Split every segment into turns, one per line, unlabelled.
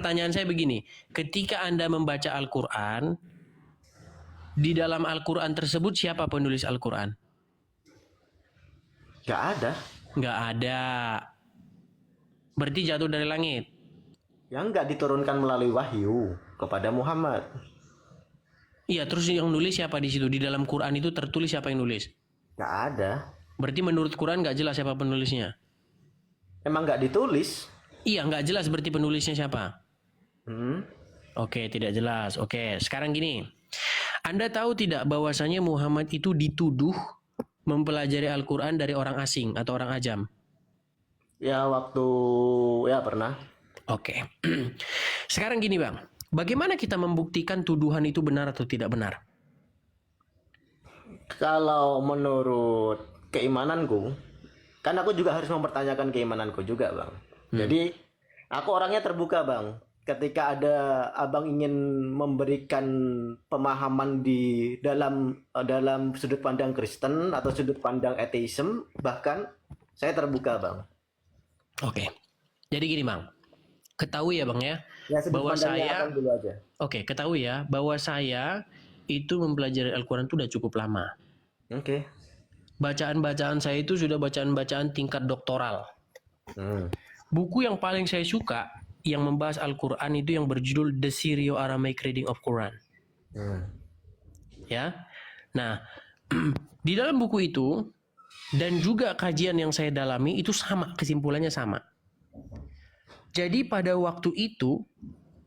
pertanyaan saya begini, ketika Anda membaca Al-Quran, di dalam Al-Quran tersebut siapa penulis Al-Quran?
Nggak ada.
Nggak ada. Berarti jatuh dari langit.
Yang nggak diturunkan melalui wahyu kepada Muhammad.
Iya, terus yang nulis siapa di situ? Di dalam Quran itu tertulis siapa yang nulis?
Nggak ada.
Berarti menurut Quran nggak jelas siapa penulisnya?
Emang nggak ditulis.
Iya, nggak jelas berarti penulisnya siapa?
Hmm.
Oke, tidak jelas. Oke, sekarang gini. Anda tahu tidak bahwasanya Muhammad itu dituduh mempelajari Al-Quran dari orang asing atau orang ajam?
Ya waktu ya pernah.
Oke. Sekarang gini Bang. Bagaimana kita membuktikan tuduhan itu benar atau tidak benar?
Kalau menurut keimananku, kan aku juga harus mempertanyakan keimananku juga, Bang. Jadi aku orangnya terbuka, Bang. Ketika ada abang ingin memberikan pemahaman di dalam sudut pandang Kristen atau sudut pandang ateisme, bahkan saya terbuka, Bang.
Oke. Jadi gini Bang. Ketahui ya Bang ya,
Ya sudut
bahwa
pandangnya
saya,
abang dulu aja.
oke, ketahui ya bahwa saya itu mempelajari Al-Quran itu udah cukup lama.
Oke.
Bacaan-bacaan saya itu sudah bacaan-bacaan tingkat doktoral. Buku yang paling saya suka yang membahas Al-Quran itu yang berjudul The Syrio-Aramaic Reading of Quran. Ya. Nah, di dalam buku itu dan juga kajian yang saya dalami itu sama, kesimpulannya sama. Jadi pada waktu itu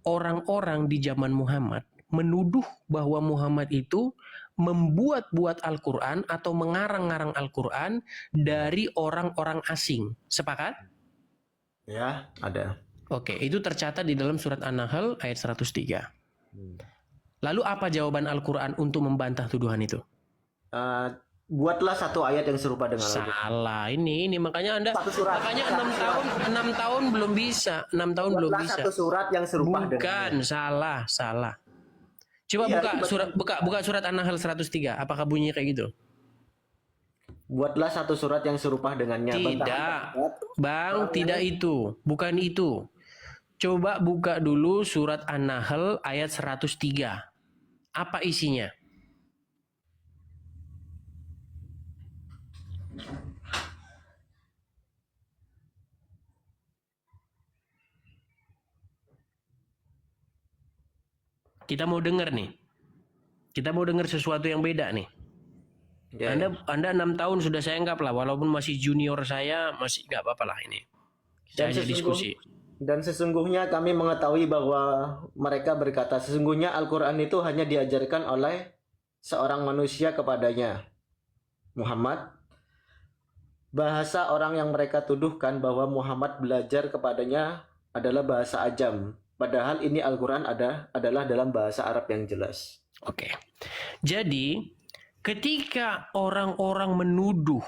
orang-orang di zaman Muhammad menuduh bahwa Muhammad itu membuat-buat Al-Quran atau mengarang-ngarang Al-Quran dari orang-orang asing. Sepakat?
Ya, ada.
Oke, itu tercatat di dalam surat An-Nahl ayat 103. Lalu apa jawaban Al-Quran untuk membantah tuduhan itu?
Buatlah satu ayat yang serupa dengan Al-Quran.
Salah, ini makanya Anda
Satu surat.
makanya 6 tahun belum bisa, 6 tahun belum
Buatlah
bisa.
satu surat yang serupa
Bukan,
dengan.
salah. Coba
Iya,
buka surat An-Nahl 103. Apakah bunyinya kayak gitu?
Buatlah satu surat yang serupa dengannya.
Tidak. Bang, tidak itu. Bukan itu. Coba buka dulu surat An-Nahl ayat 103. Apa isinya? Kita mau dengar nih. Kita mau dengar sesuatu yang beda nih.
Ya,
Anda 6 tahun sudah saya anggap lah, walaupun masih junior saya, masih nggak apa-apa lah ini. Kita aja diskusi.
Dan sesungguhnya kami mengetahui bahwa mereka berkata sesungguhnya Al-Quran itu hanya diajarkan oleh seorang manusia kepadanya. Muhammad. Bahasa orang yang mereka tuduhkan bahwa Muhammad belajar kepadanya adalah bahasa ajam. Padahal ini Al-Quran adalah dalam bahasa Arab yang jelas.
Oke. Jadi, ketika orang-orang menuduh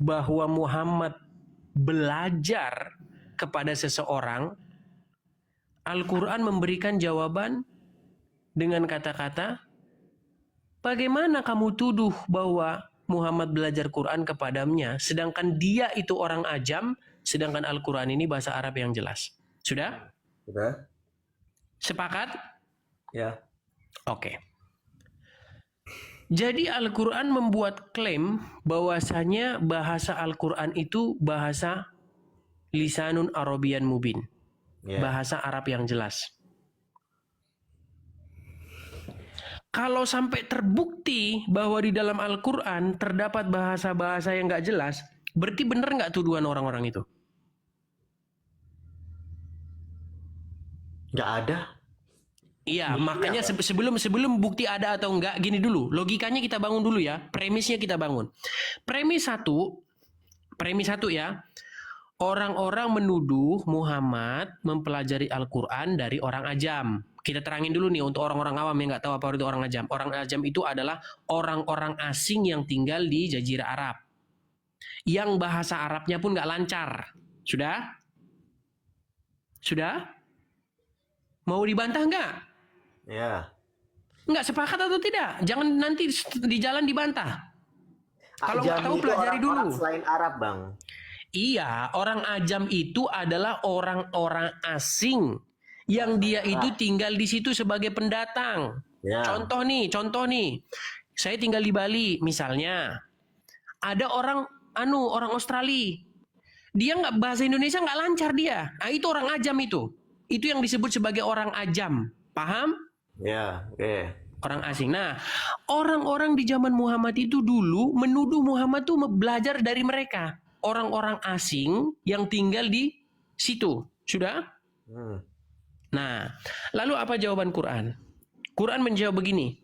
bahwa Muhammad belajar kepada seseorang, Al-Quran memberikan jawaban dengan kata-kata, bagaimana kamu tuduh bahwa Muhammad belajar Quran kepadanya, sedangkan dia itu orang ajam, sedangkan Al-Quran ini bahasa Arab yang jelas. Sudah?
Sudah?
Sepakat?
Ya.
Oke. Jadi Al-Quran membuat klaim bahwasanya bahasa Al-Quran itu bahasa lisanun Arabian mubin.
Ya.
Bahasa Arab yang jelas. Kalau sampai terbukti bahwa di dalam Al-Quran terdapat bahasa-bahasa yang nggak jelas, berarti benar nggak tuduhan orang-orang itu?
Nggak ada.
Iya, makanya sebelum bukti ada atau enggak, gini dulu. Logikanya kita bangun dulu ya. Premisnya kita bangun. Premis satu ya. Orang-orang menuduh Muhammad mempelajari Al-Quran dari orang ajam. Kita terangin dulu nih untuk orang-orang awam yang nggak tahu apa itu orang ajam. Orang ajam itu adalah orang-orang asing yang tinggal di Jazirah Arab. Yang bahasa Arabnya pun nggak lancar. Sudah? Mau dibantah nggak?
Ya.
Nggak sepakat atau tidak? Jangan nanti di jalan dibantah. Kalau nggak tahu pelajari dulu.
Selain Arab, Bang.
Iya, orang ajam itu adalah orang-orang asing yang dia itu tinggal di situ sebagai pendatang.
Ya.
Contoh nih. Saya tinggal di Bali misalnya. Ada orang orang Australia. Dia nggak bahasa Indonesia nggak lancar dia. Nah, itu orang ajam itu. Itu yang disebut sebagai orang ajam. Paham?
Ya, oke.
Orang asing. Nah, orang-orang di zaman Muhammad itu dulu menuduh Muhammad tuh belajar dari mereka. Orang-orang asing yang tinggal di situ. Sudah?
Hmm.
Nah, lalu apa jawaban Quran? Quran menjawab begini.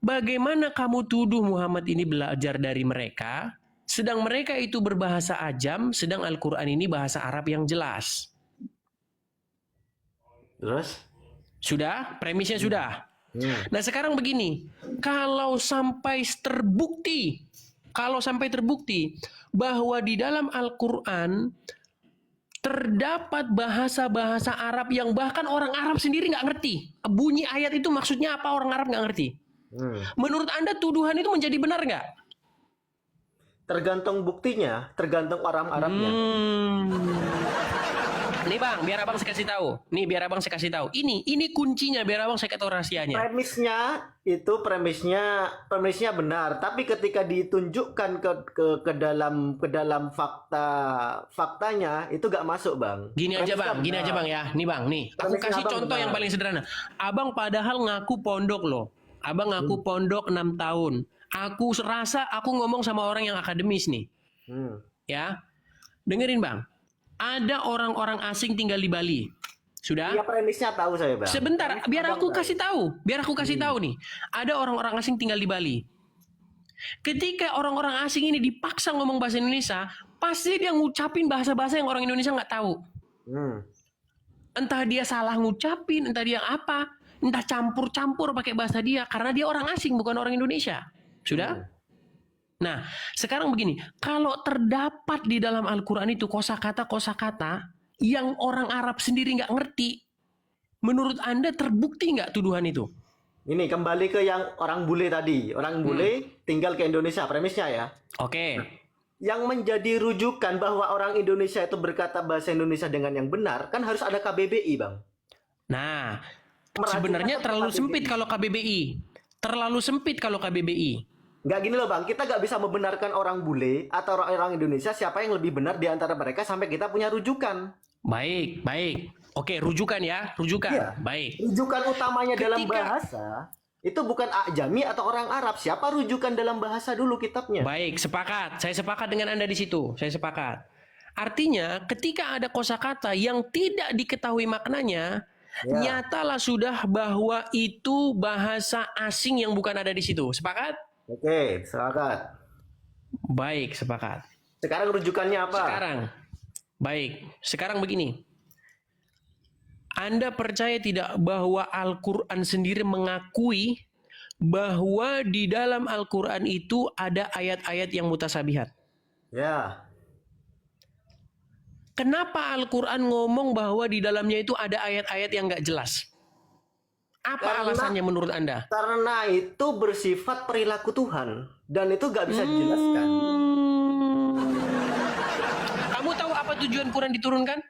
Bagaimana kamu tuduh Muhammad ini belajar dari mereka, sedang mereka itu berbahasa ajam, sedang Al-Quran ini bahasa Arab yang jelas.
Terus?
Sudah? Premisnya sudah?
Hmm.
Nah sekarang begini, kalau sampai terbukti bahwa di dalam Al-Quran terdapat bahasa-bahasa Arab yang bahkan orang Arab sendiri nggak ngerti. Bunyi ayat itu maksudnya apa orang Arab nggak ngerti. Menurut Anda tuduhan itu menjadi benar nggak?
Tergantung buktinya, tergantung orang Arabnya.
Nih bang, biar abang saya kasih tahu. Ini kuncinya biar abang saya tahu rahasianya.
Premisnya benar, tapi ketika ditunjukkan ke dalam faktanya itu gak masuk, Bang.
Gini aja bang ya. Nih bang, aku kasih contoh yang paling sederhana. Abang padahal ngaku pondok loh. Abang ngaku pondok 6 tahun. Aku rasa aku ngomong sama orang yang akademis nih. Ya. Dengerin bang. Ada orang-orang asing tinggal di Bali. Sudah?
Iya, premisnya tahu saya, Bang.
Sebentar, biar aku kasih tahu. Nih. Ada orang-orang asing tinggal di Bali. Ketika orang-orang asing ini dipaksa ngomong bahasa Indonesia, pasti dia ngucapin bahasa-bahasa yang orang Indonesia nggak tahu. Entah dia salah ngucapin, entah dia apa, entah campur-campur pakai bahasa dia, karena dia orang asing bukan orang Indonesia. Sudah? Nah, sekarang begini, kalau terdapat di dalam Al-Quran itu kosakata yang orang Arab sendiri nggak ngerti, menurut Anda terbukti nggak tuduhan itu?
Ini kembali ke yang orang bule tadi. Orang bule tinggal ke Indonesia, premisnya ya.
Oke.
Yang menjadi rujukan bahwa orang Indonesia itu berkata bahasa Indonesia dengan yang benar, kan harus ada KBBI, Bang.
Nah, sebenarnya terlalu sempit kalau KBBI.
Nggak gini loh, Bang, kita nggak bisa membenarkan orang bule atau orang Indonesia siapa yang lebih benar di antara mereka sampai kita punya rujukan.
Baik. Oke, rujukan ya.
Iya.
Baik.
Rujukan utamanya dalam bahasa itu bukan ajami atau orang Arab. Siapa rujukan dalam bahasa dulu kitabnya?
Baik, sepakat. Saya sepakat dengan Anda di situ. Artinya, ketika ada kosakata yang tidak diketahui maknanya, nyatalah sudah bahwa itu bahasa asing yang bukan ada di situ. Sepakat?
Oke, sepakat.
Baik, sepakat.
Sekarang rujukannya apa?
Sekarang begini. Anda percaya tidak bahwa Al-Quran sendiri mengakui bahwa di dalam Al-Quran itu ada ayat-ayat yang mutasabihat?
Ya.
Kenapa Al-Quran ngomong bahwa di dalamnya itu ada ayat-ayat yang nggak jelas? Apa alasannya menurut Anda?
Karena itu bersifat perilaku Tuhan dan itu nggak bisa dijelaskan.
Kamu tahu apa tujuan Quran diturunkan?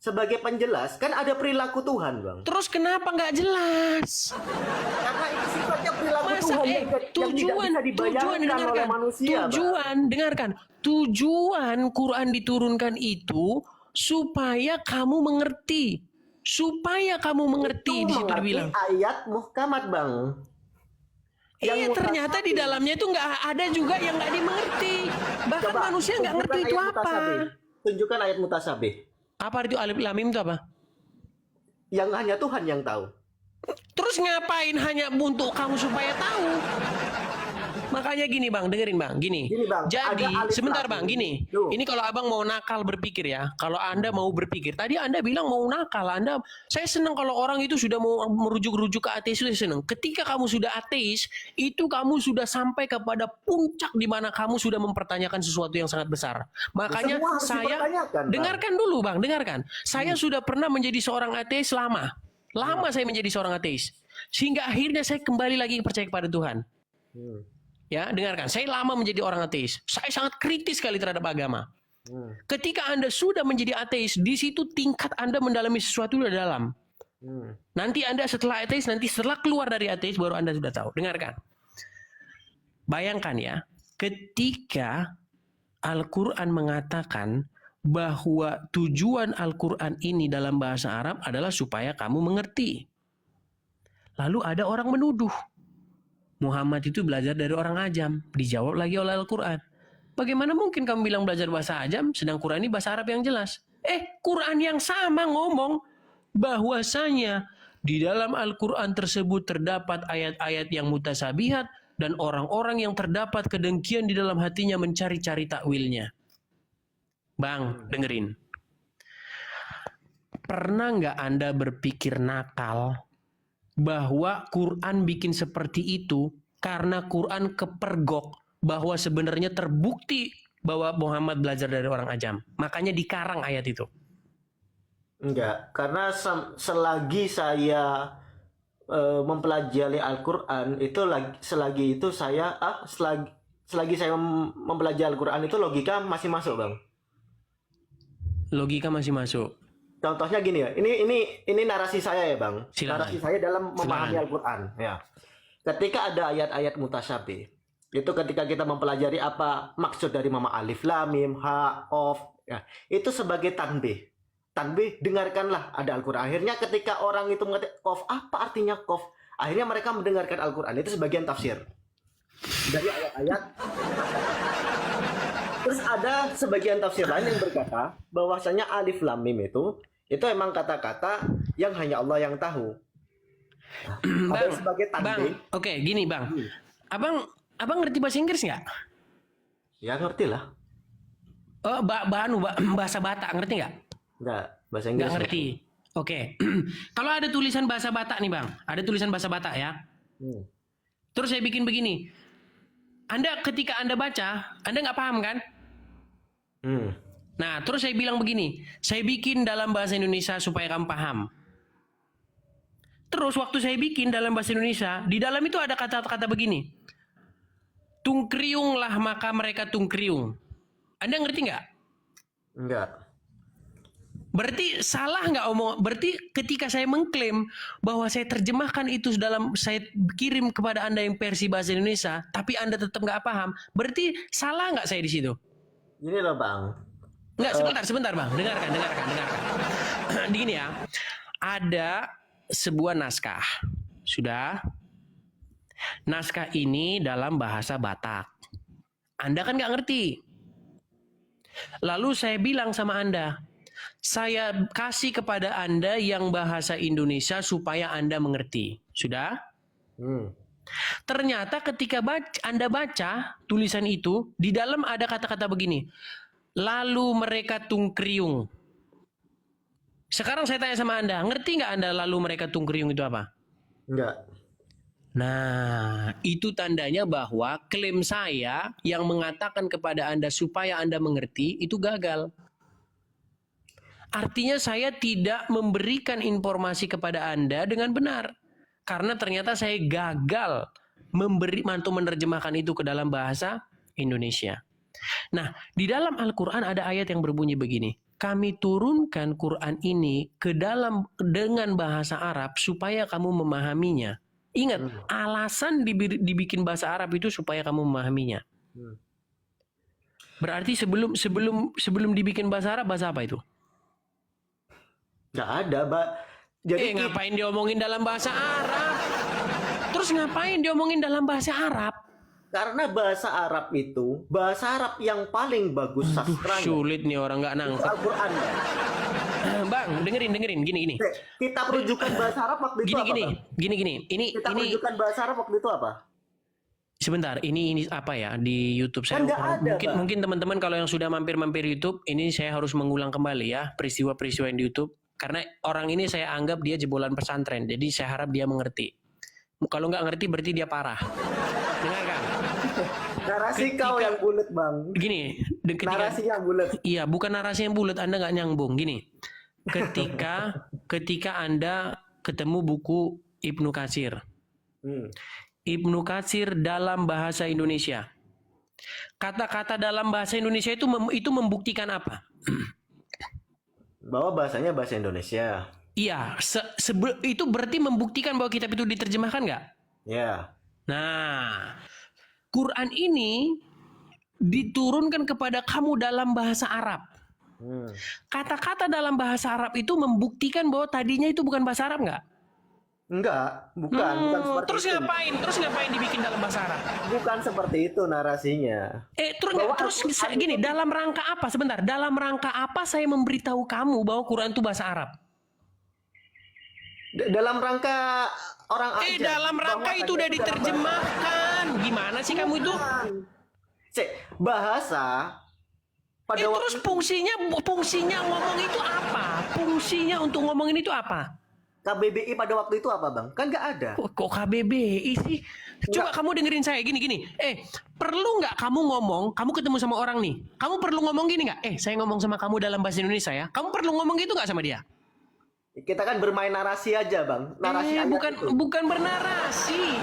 Sebagai penjelas, kan ada perilaku Tuhan, Bang.
Terus kenapa nggak jelas?
Karena itu sifatnya perilaku Tuhan yang tidak bisa dibayangkan oleh manusia,
dengarkan. Tujuan Quran diturunkan itu supaya kamu mengerti. Di situ dibilang.
Ayat muhkamat, Bang.
Iya, ternyata di dalamnya itu nggak ada juga yang nggak dimengerti. Bahkan manusia nggak ngerti itu apa.
Tunjukkan ayat mutasabih.
Apa itu alif lam mim itu apa?
Yang hanya Tuhan yang tahu.
Terus ngapain hanya untuk kamu supaya tahu? Makanya gini bang, dengerin bang, gini.
Bang,
jadi sebentar bang, gini. Ini kalau abang mau nakal berpikir ya, kalau anda mau berpikir, tadi anda bilang mau nakal, saya senang kalau orang itu sudah mau merujuk-rujuk ke ateis, saya senang. Ketika kamu sudah ateis, itu kamu sudah sampai kepada puncak di mana kamu sudah mempertanyakan sesuatu yang sangat besar. Makanya saya, dengarkan dulu bang, dengarkan. Saya sudah pernah menjadi seorang ateis lama saya menjadi seorang ateis, sehingga akhirnya saya kembali lagi percaya kepada Tuhan. Ya, dengarkan. Saya lama menjadi orang ateis. Saya sangat kritis sekali terhadap agama. Ketika Anda sudah menjadi ateis, di situ tingkat Anda mendalami sesuatu sudah dalam. Nanti Anda setelah ateis, nanti setelah keluar dari ateis baru Anda sudah tahu. Dengarkan. Bayangkan ya, ketika Al-Quran mengatakan bahwa tujuan Al-Quran ini dalam bahasa Arab adalah supaya kamu mengerti. Lalu ada orang menuduh, Muhammad itu belajar dari orang ajam. Dijawab lagi oleh Al-Quran. Bagaimana mungkin kamu bilang belajar bahasa ajam, sedang Quran ini bahasa Arab yang jelas? Quran yang sama ngomong bahwasanya di dalam Al-Quran tersebut terdapat ayat-ayat yang mutasabihat dan orang-orang yang terdapat kedengkian di dalam hatinya mencari-cari takwilnya. Bang, dengerin. Pernah nggak Anda berpikir nakal bahwa Quran bikin seperti itu karena Quran kepergok bahwa sebenarnya terbukti bahwa Muhammad belajar dari orang ajam. Makanya dikarang ayat itu.
Enggak, karena selagi saya mempelajari Al-Quran itu selagi saya mempelajari Al-Quran itu logika masih masuk, Bang.
Logika masih masuk.
Contohnya gini ya, ini narasi saya ya, Bang.
Silakan.
Narasi saya dalam memahami
Silakan.
Al-Quran. Ya. Ketika ada ayat-ayat mutasyabih, itu ketika kita mempelajari apa maksud dari mama alif, lam, mim, ha, of, ya, itu sebagai tanbih. Tanbih, dengarkanlah ada Al-Quran. Akhirnya ketika orang itu mengerti kof, apa artinya kof? Akhirnya mereka mendengarkan Al-Quran. Itu sebagian tafsir dari ayat-ayat. Terus ada sebagian tafsir lain yang berkata bahwasanya alif lam mim itu emang kata-kata yang hanya Allah yang tahu. Ada sebagai tanbih.
Oke, gini Bang. Abang ngerti bahasa Inggris nggak?
Ya ngerti lah.
Oh, bahasa Batak ngerti nggak?
Nggak, bahasa Inggris.
Nggak ngerti. Oke. Kalau ada tulisan bahasa Batak nih Bang, ada tulisan bahasa Batak ya. Terus saya bikin begini. Ketika Anda baca, Anda nggak paham kan? Nah, terus saya bilang begini, saya bikin dalam bahasa Indonesia supaya kamu paham. Terus waktu saya bikin dalam bahasa Indonesia, di dalam itu ada kata-kata begini. Tungkriunglah maka mereka tungkriung. Anda ngerti nggak?
Enggak.
Berarti salah nggak omong? Berarti ketika saya mengklaim bahwa saya terjemahkan itu saya kirim kepada Anda yang versi bahasa Indonesia, tapi Anda tetap nggak paham, berarti salah nggak saya di situ?
Gini loh Bang.
Nggak, sebentar Bang, dengarkan. Gini ya, ada sebuah naskah, sudah. Naskah ini dalam bahasa Batak. Anda kan nggak ngerti. Lalu saya bilang sama Anda, saya kasih kepada Anda yang bahasa Indonesia supaya Anda mengerti. Sudah? Ternyata ketika Anda baca tulisan itu, di dalam ada kata-kata begini. Lalu mereka tungkriung. Sekarang saya tanya sama Anda, ngerti nggak Anda lalu mereka tungkriung itu apa?
Enggak.
Nah, itu tandanya bahwa klaim saya yang mengatakan kepada Anda supaya Anda mengerti itu gagal. Artinya saya tidak memberikan informasi kepada Anda dengan benar. Karena ternyata saya gagal menerjemahkan itu ke dalam bahasa Indonesia. Nah, di dalam Al-Quran ada ayat yang berbunyi begini. Kami turunkan Quran ini dengan bahasa Arab supaya kamu memahaminya. Ingat, alasan dibikin bahasa Arab itu supaya kamu memahaminya. Berarti sebelum dibikin bahasa Arab, bahasa apa itu?
Nggak ada, Mbak. Jadi
ngapain diomongin dalam bahasa Arab? Terus ngapain diomongin dalam bahasa Arab?
Karena bahasa Arab itu bahasa Arab yang paling bagus sastranya.
Sulit nih orang nggak nangkep.
Al-Quran.
Bang, dengerin, gini.
Kitab rujukan bahasa Arab waktu itu apa?
Gini.
Kitab rujukan bahasa Arab waktu itu apa?
Sebentar, ini apa ya di YouTube saya? Mungkin teman-teman kalau yang sudah mampir YouTube, ini saya harus mengulang kembali ya peristiwa-peristiwa yang di YouTube. Karena orang ini saya anggap dia jebolan pesantren, jadi saya harap dia mengerti. Kalau nggak ngerti berarti dia parah. Dengarkan.
Narasi kau yang bulat Bang.
Gini,
narasi yang bulat.
Iya, bukan narasi yang bulat. Anda nggak nyambung. Gini, ketika Anda ketemu buku Ibnu Katsir, Ibnu Katsir dalam bahasa Indonesia, Kata-kata dalam bahasa Indonesia itu membuktikan apa?
Bahwa bahasanya bahasa Indonesia.
Iya, itu berarti membuktikan bahwa kitab itu diterjemahkan nggak?
Ya.
Nah, Quran ini diturunkan kepada kamu dalam bahasa Arab. Kata-kata dalam bahasa Arab itu membuktikan bahwa tadinya itu bukan bahasa Arab nggak?
Enggak, bukan seperti
Terus
itu.
ngapain? Terus ngapain dibikin dalam bahasa Arab?
Bukan seperti itu narasinya.
Terus gini, dalam rangka apa? Sebentar, dalam rangka apa saya memberitahu kamu bahwa Quran itu bahasa Arab?
Dalam rangka orang aja.
Dalam rangka
bahwa
itu udah
tadi dalam
diterjemahkan. Gimana sih kamu itu?
Bahasa pada
Terus fungsinya ngomong itu apa? Fungsinya untuk ngomongin itu apa?
KBBI pada waktu itu apa, Bang? Kan nggak ada.
Kok KBBI sih? Coba kamu dengerin saya gini. Perlu nggak kamu ngomong? Kamu ketemu sama orang nih. Kamu perlu ngomong gini nggak? Saya ngomong sama kamu dalam bahasa Indonesia ya. Kamu perlu ngomong gitu nggak sama dia?
Kita kan bermain narasi aja, Bang. Narasi aja
bukan bernarasi.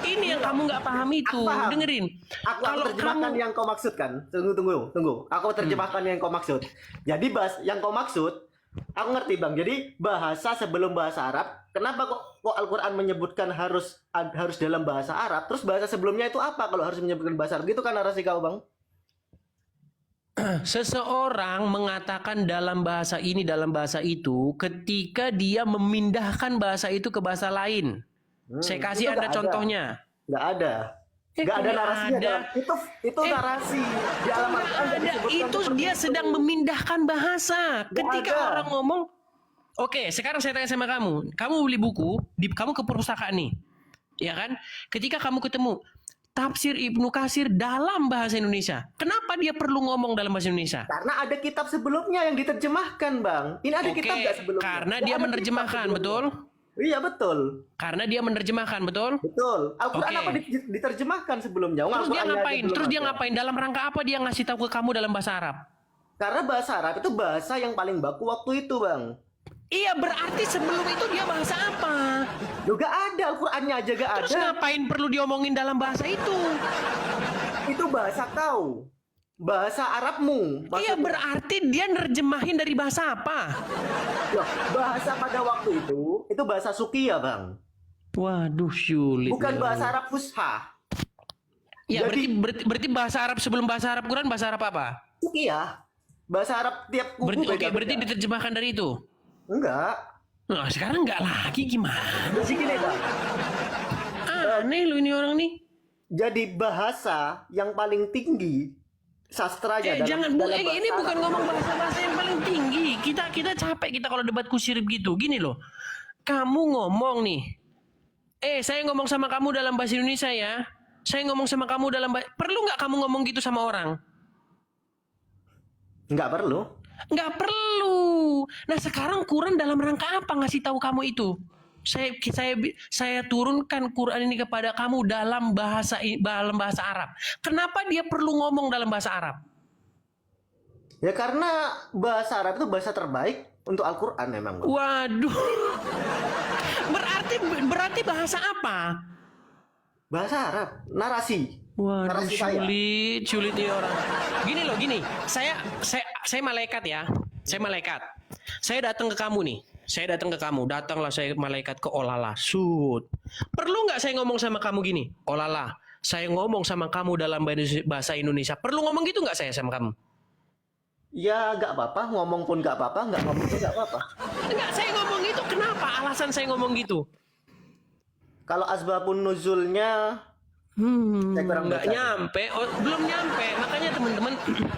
Ini yang kamu nggak paham itu.
Paham.
Dengerin.
Aku terjemahkan yang kau maksudkan. Tunggu. Aku terjemahkan yang kau maksud. Jadi yang kau maksud, aku ngerti, Bang. Jadi bahasa sebelum bahasa Arab. Kenapa kok Al-Quran menyebutkan harus dalam bahasa Arab? Terus bahasa sebelumnya itu apa kalau harus menyebutkan bahasa Arab? Gitu kan narasi kau, Bang?
Seseorang mengatakan dalam bahasa ini, dalam bahasa itu, ketika dia memindahkan bahasa itu ke bahasa lain. Saya kasih Anda contohnya.
Nggak ada. Nggak ada narasinya. Itu narasi. Di alamat
itu dia sedang memindahkan bahasa. Ketika orang ngomong, oke, sekarang saya tanya sama kamu. Kamu beli buku, kamu ke perpustakaan nih. Ya kan? Ketika kamu ketemu Tafsir Ibnu Katsir dalam bahasa Indonesia. Kenapa dia perlu ngomong dalam bahasa Indonesia?
Karena ada kitab sebelumnya yang diterjemahkan, Bang. Ini ada kitab nggak sebelumnya?
Karena dia menerjemahkan, betul?
Iya, betul.
Karena dia menerjemahkan, betul?
Betul. Al-Quran apa diterjemahkan sebelumnya?
Terus dia ngapain? Dalam rangka apa dia ngasih tahu ke kamu dalam bahasa Arab?
Karena bahasa Arab itu bahasa yang paling baku waktu itu, Bang.
Iya, berarti sebelum itu dia bahasa apa?
Juga ada, Al-Qurannya aja gak ada.
Terus ngapain perlu diomongin dalam bahasa itu?
Itu bahasa kau. Bahasa Arabmu.
Iya, berarti dia nerjemahin dari bahasa apa?
Loh, bahasa pada waktu itu bahasa Sukia, Bang.
Waduh, sulit.
Bukan bahasa Arab Fusha.
Ya, berarti bahasa Arab sebelum bahasa Arab Quran, bahasa Arab apa?
Sukia. Bahasa Arab tiap kubu beda-beda.
Berarti diterjemahkan dari itu?
Enggak.
Nah, sekarang enggak lagi gimana?
Jadi gini, Bang.
Aneh lu ini orang nih.
Jadi bahasa yang paling tinggi sastranya
ini bukan ngomong bahasa yang paling tinggi. Kita capek kita kalau debat kusirip gitu. Gini loh. Kamu ngomong nih. Saya ngomong sama kamu dalam bahasa Indonesia ya. Saya ngomong sama kamu dalam perlu nggak kamu ngomong gitu sama orang?
Nggak perlu.
Nggak perlu. Nah, sekarang Quran dalam rangka apa ngasih tahu kamu itu? Saya turunkan Quran ini kepada kamu dalam bahasa Arab. Kenapa dia perlu ngomong dalam bahasa Arab?
Ya karena bahasa Arab itu bahasa terbaik untuk Al-Quran memang.
Waduh. Berarti bahasa apa?
Bahasa Arab, narasi.
Waduh,
narasi
sulit nih orang. Gini. Saya malaikat ya. Saya malaikat. Saya datang ke kamu nih. Datanglah saya malaikat ke Olala. Perlu nggak saya ngomong sama kamu gini? Olala, saya ngomong sama kamu dalam bahasa Indonesia. Perlu ngomong gitu nggak saya sama kamu?
Ya nggak apa-apa, ngomong pun nggak apa-apa, nggak ngomong pun nggak apa-apa.
Nggak, saya ngomong gitu. Kenapa? Alasan saya ngomong gitu?
Kalau asbabun nuzulnya
nggak nyampe. Belum nyampe. Makanya teman-teman,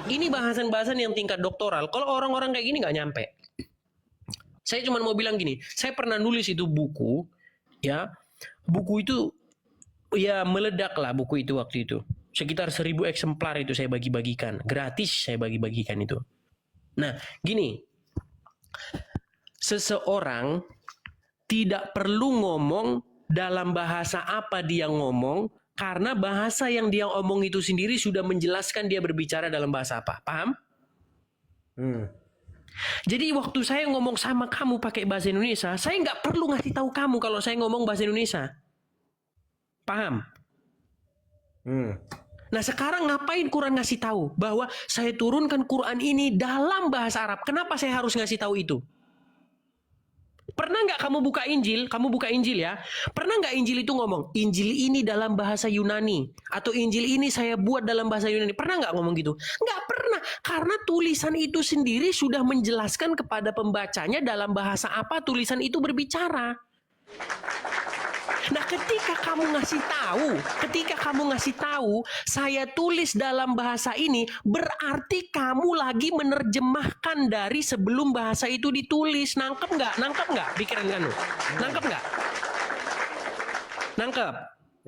ini bahasan-bahasan yang tingkat doktoral. Kalau orang-orang kayak gini nggak nyampe. Saya cuma mau bilang gini, saya pernah nulis itu buku, ya. Buku itu, ya meledak lah buku itu waktu itu. Sekitar 1000 eksemplar itu saya bagi-bagikan. Gratis saya bagi-bagikan itu. Nah, gini. Seseorang tidak perlu ngomong dalam bahasa apa dia ngomong, karena bahasa yang dia omong itu sendiri sudah menjelaskan dia berbicara dalam bahasa apa. Paham? Jadi waktu saya ngomong sama kamu pakai bahasa Indonesia, saya nggak perlu ngasih tahu kamu kalau saya ngomong bahasa Indonesia. Paham? Nah sekarang ngapain Quran ngasih tahu bahwa saya turunkan Quran ini dalam bahasa Arab? Kenapa saya harus ngasih tahu itu? Pernah nggak kamu buka Injil? Kamu buka Injil ya. Pernah nggak Injil itu ngomong, Injil ini dalam bahasa Yunani. Atau Injil ini saya buat dalam bahasa Yunani. Pernah nggak ngomong gitu? Nggak pernah. Karena tulisan itu sendiri sudah menjelaskan kepada pembacanya dalam bahasa apa tulisan itu berbicara. Nah, ketika kamu ngasih tahu, saya tulis dalam bahasa ini, berarti kamu lagi menerjemahkan dari sebelum bahasa itu ditulis. Nangkep nggak? Nangkep nggak? Pikiran kamu? Nangkep nggak? Nangkep.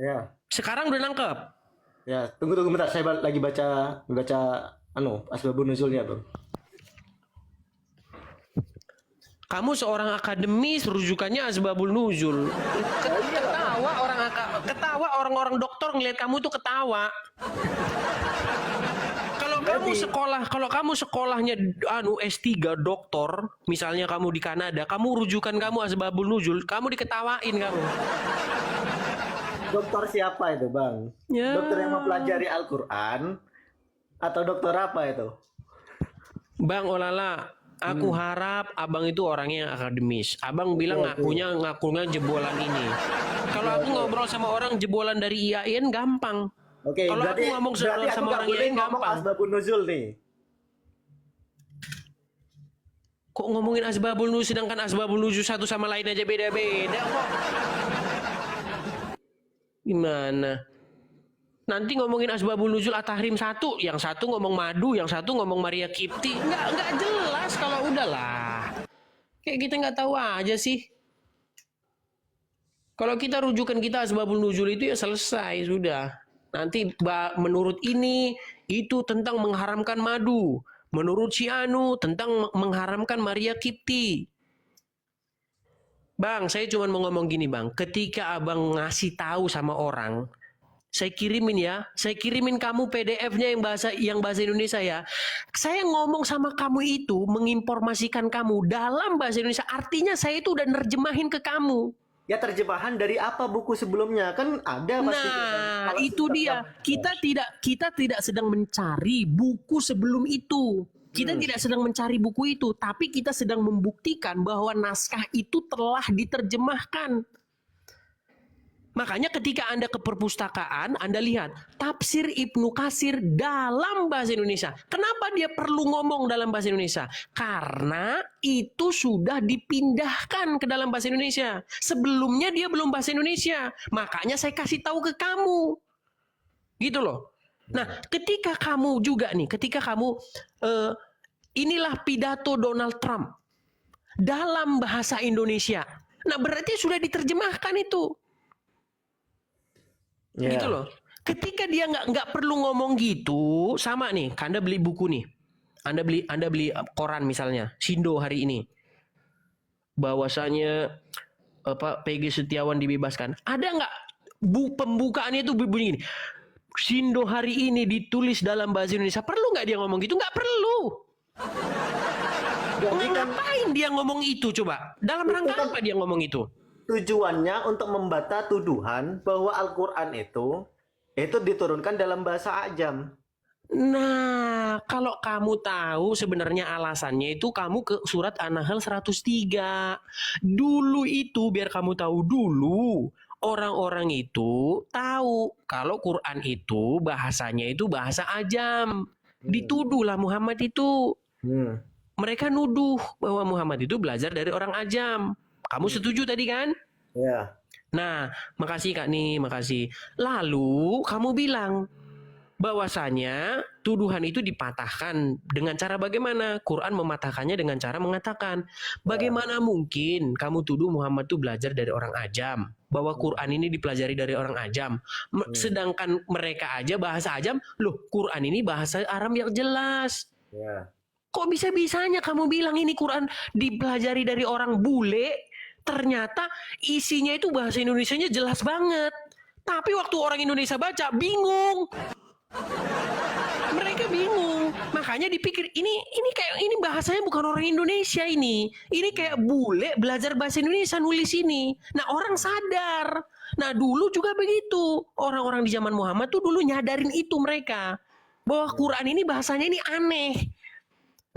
Ya.
Sekarang udah nangkep.
Ya, tunggu bentar. Saya lagi baca asbabun nuzulnya, Bang.
Kamu seorang akademis, rujukannya asbabul nuzul. Ketawa orang-orang dokter ngelihat kamu tuh ketawa. Kalau kamu sekolahnya S3 doktor, misalnya kamu di Kanada, kamu rujukan kamu asbabul nuzul, kamu diketawain kamu.
Dokter siapa itu, Bang?
Ya.
Dokter yang mempelajari Al-Qur'an atau dokter apa itu?
Bang Olala, aku harap abang itu orangnya yang akademis. Abang bilang ngakunya jebolan ini. Kalau aku ngobrol sama orang jebolan dari IAIN gampang.
Oke,
kalau aku ngomong sama orang IAIN gampang.
Asbabun nuzul nih.
Kok ngomongin asbabul nuzul sedangkan asbabul nuzul satu sama lain aja beda-beda kok. Gimana? Nanti ngomongin asbabul nuzul at-tahrim satu, yang satu ngomong madu, yang satu ngomong Maria Kipti. Nggak jelas kalau udahlah. Kayak kita nggak tahu aja sih. Kalau kita rujukan kita asbabul nuzul itu ya selesai sudah. Nanti menurut ini itu tentang mengharamkan madu. Menurut si Anu tentang mengharamkan Maria Kipti. Bang, saya cuma mau ngomong gini, Bang. Ketika abang ngasih tahu sama orang, saya kirimin kamu PDF-nya yang bahasa Indonesia ya. Saya ngomong sama kamu itu, menginformasikan kamu dalam bahasa Indonesia. Artinya saya itu udah nerjemahin ke kamu.
Ya terjemahan dari apa buku sebelumnya? Kan ada pasti.
Nah, itu dia. Kita tidak sedang mencari buku sebelum itu. Kita tidak sedang mencari buku itu, tapi kita sedang membuktikan bahwa naskah itu telah diterjemahkan. Makanya ketika Anda ke perpustakaan, Anda lihat tafsir Ibnu Katsir dalam bahasa Indonesia. Kenapa dia perlu ngomong dalam bahasa Indonesia? Karena itu sudah dipindahkan ke dalam bahasa Indonesia. Sebelumnya dia belum bahasa Indonesia. Makanya saya kasih tahu ke kamu. Gitu loh. Nah, ketika kamu inilah pidato Donald Trump dalam bahasa Indonesia. Nah, berarti sudah diterjemahkan itu.
Yeah.
Gitu loh. Ketika dia nggak perlu ngomong gitu, sama nih, Anda beli buku nih. Anda beli koran misalnya, Sindo hari ini. Bahwasanya Peggy Setiawan dibebaskan. Ada nggak pembukaannya itu bunyi gini. Sindo hari ini ditulis dalam bahasa Indonesia. Perlu nggak dia ngomong gitu? Nggak perlu. Ngapain dia ngomong itu coba? Dalam rangka apa dia ngomong itu?
Tujuannya untuk membantah tuduhan bahwa Al-Qur'an itu diturunkan dalam bahasa Ajam.
Nah, kalau kamu tahu sebenarnya alasannya itu kamu ke surat An-Nahl 103. Dulu itu biar kamu tahu dulu. Orang-orang itu tahu kalau Quran itu bahasanya itu bahasa Ajam. Dituduhlah Muhammad itu. Mereka nuduh bahwa Muhammad itu belajar dari orang Ajam. Kamu setuju tadi kan?
Ya.
Nah, makasih Kak nih, makasih. Lalu kamu bilang bahwasanya tuduhan itu dipatahkan dengan cara bagaimana? Quran mematahkannya dengan cara mengatakan, bagaimana mungkin kamu tuduh Muhammad itu belajar dari orang Ajam? Bahwa Quran ini dipelajari dari orang Ajam. Sedangkan mereka aja bahasa Ajam, loh Quran ini bahasa Arab yang jelas.
Ya.
Kok bisa-bisanya kamu bilang ini Quran dipelajari dari orang bule, ternyata isinya itu bahasa Indonesianya jelas banget. Tapi waktu orang Indonesia baca, bingung. Mereka bingung. Makanya dipikir ini bahasanya bukan orang Indonesia ini. Ini kayak bule belajar bahasa Indonesia nulis ini. Nah, orang sadar. Nah, dulu juga begitu. Orang-orang di zaman Muhammad tuh dulu nyadarin itu mereka. Bahwa Quran ini bahasanya ini aneh.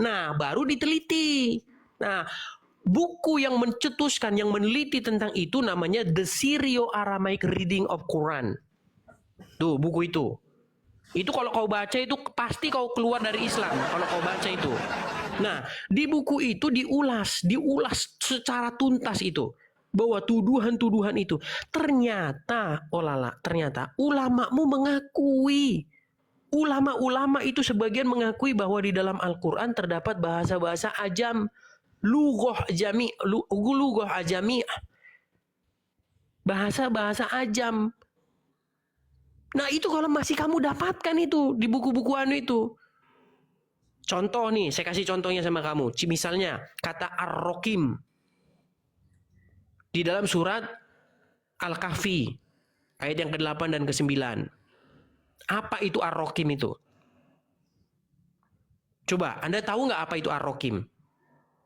Nah, baru diteliti. Nah, buku yang mencetuskan, yang meneliti tentang itu namanya The Syro-Aramaic Reading of Quran. Tuh, buku itu. Itu kalau kau baca itu pasti kau keluar dari Islam kalau kau baca itu. Nah, di buku itu diulas secara tuntas itu. Bahwa tuduhan-tuduhan itu. Ternyata ulamamu mengakui. Ulama-ulama itu sebagian mengakui bahwa di dalam Al-Quran terdapat bahasa-bahasa ajam. Lughah ajami. Bahasa-bahasa ajam. Nah, itu kalau masih kamu dapatkan itu di buku-buku anu itu. Contoh nih, saya kasih contohnya sama kamu. Misalnya kata Ar-Rokim di dalam surat Al-Kahfi ayat yang ke-8 dan ke-9. Apa itu Ar-Rokim itu? Coba, Anda tahu nggak apa itu Ar-Rokim?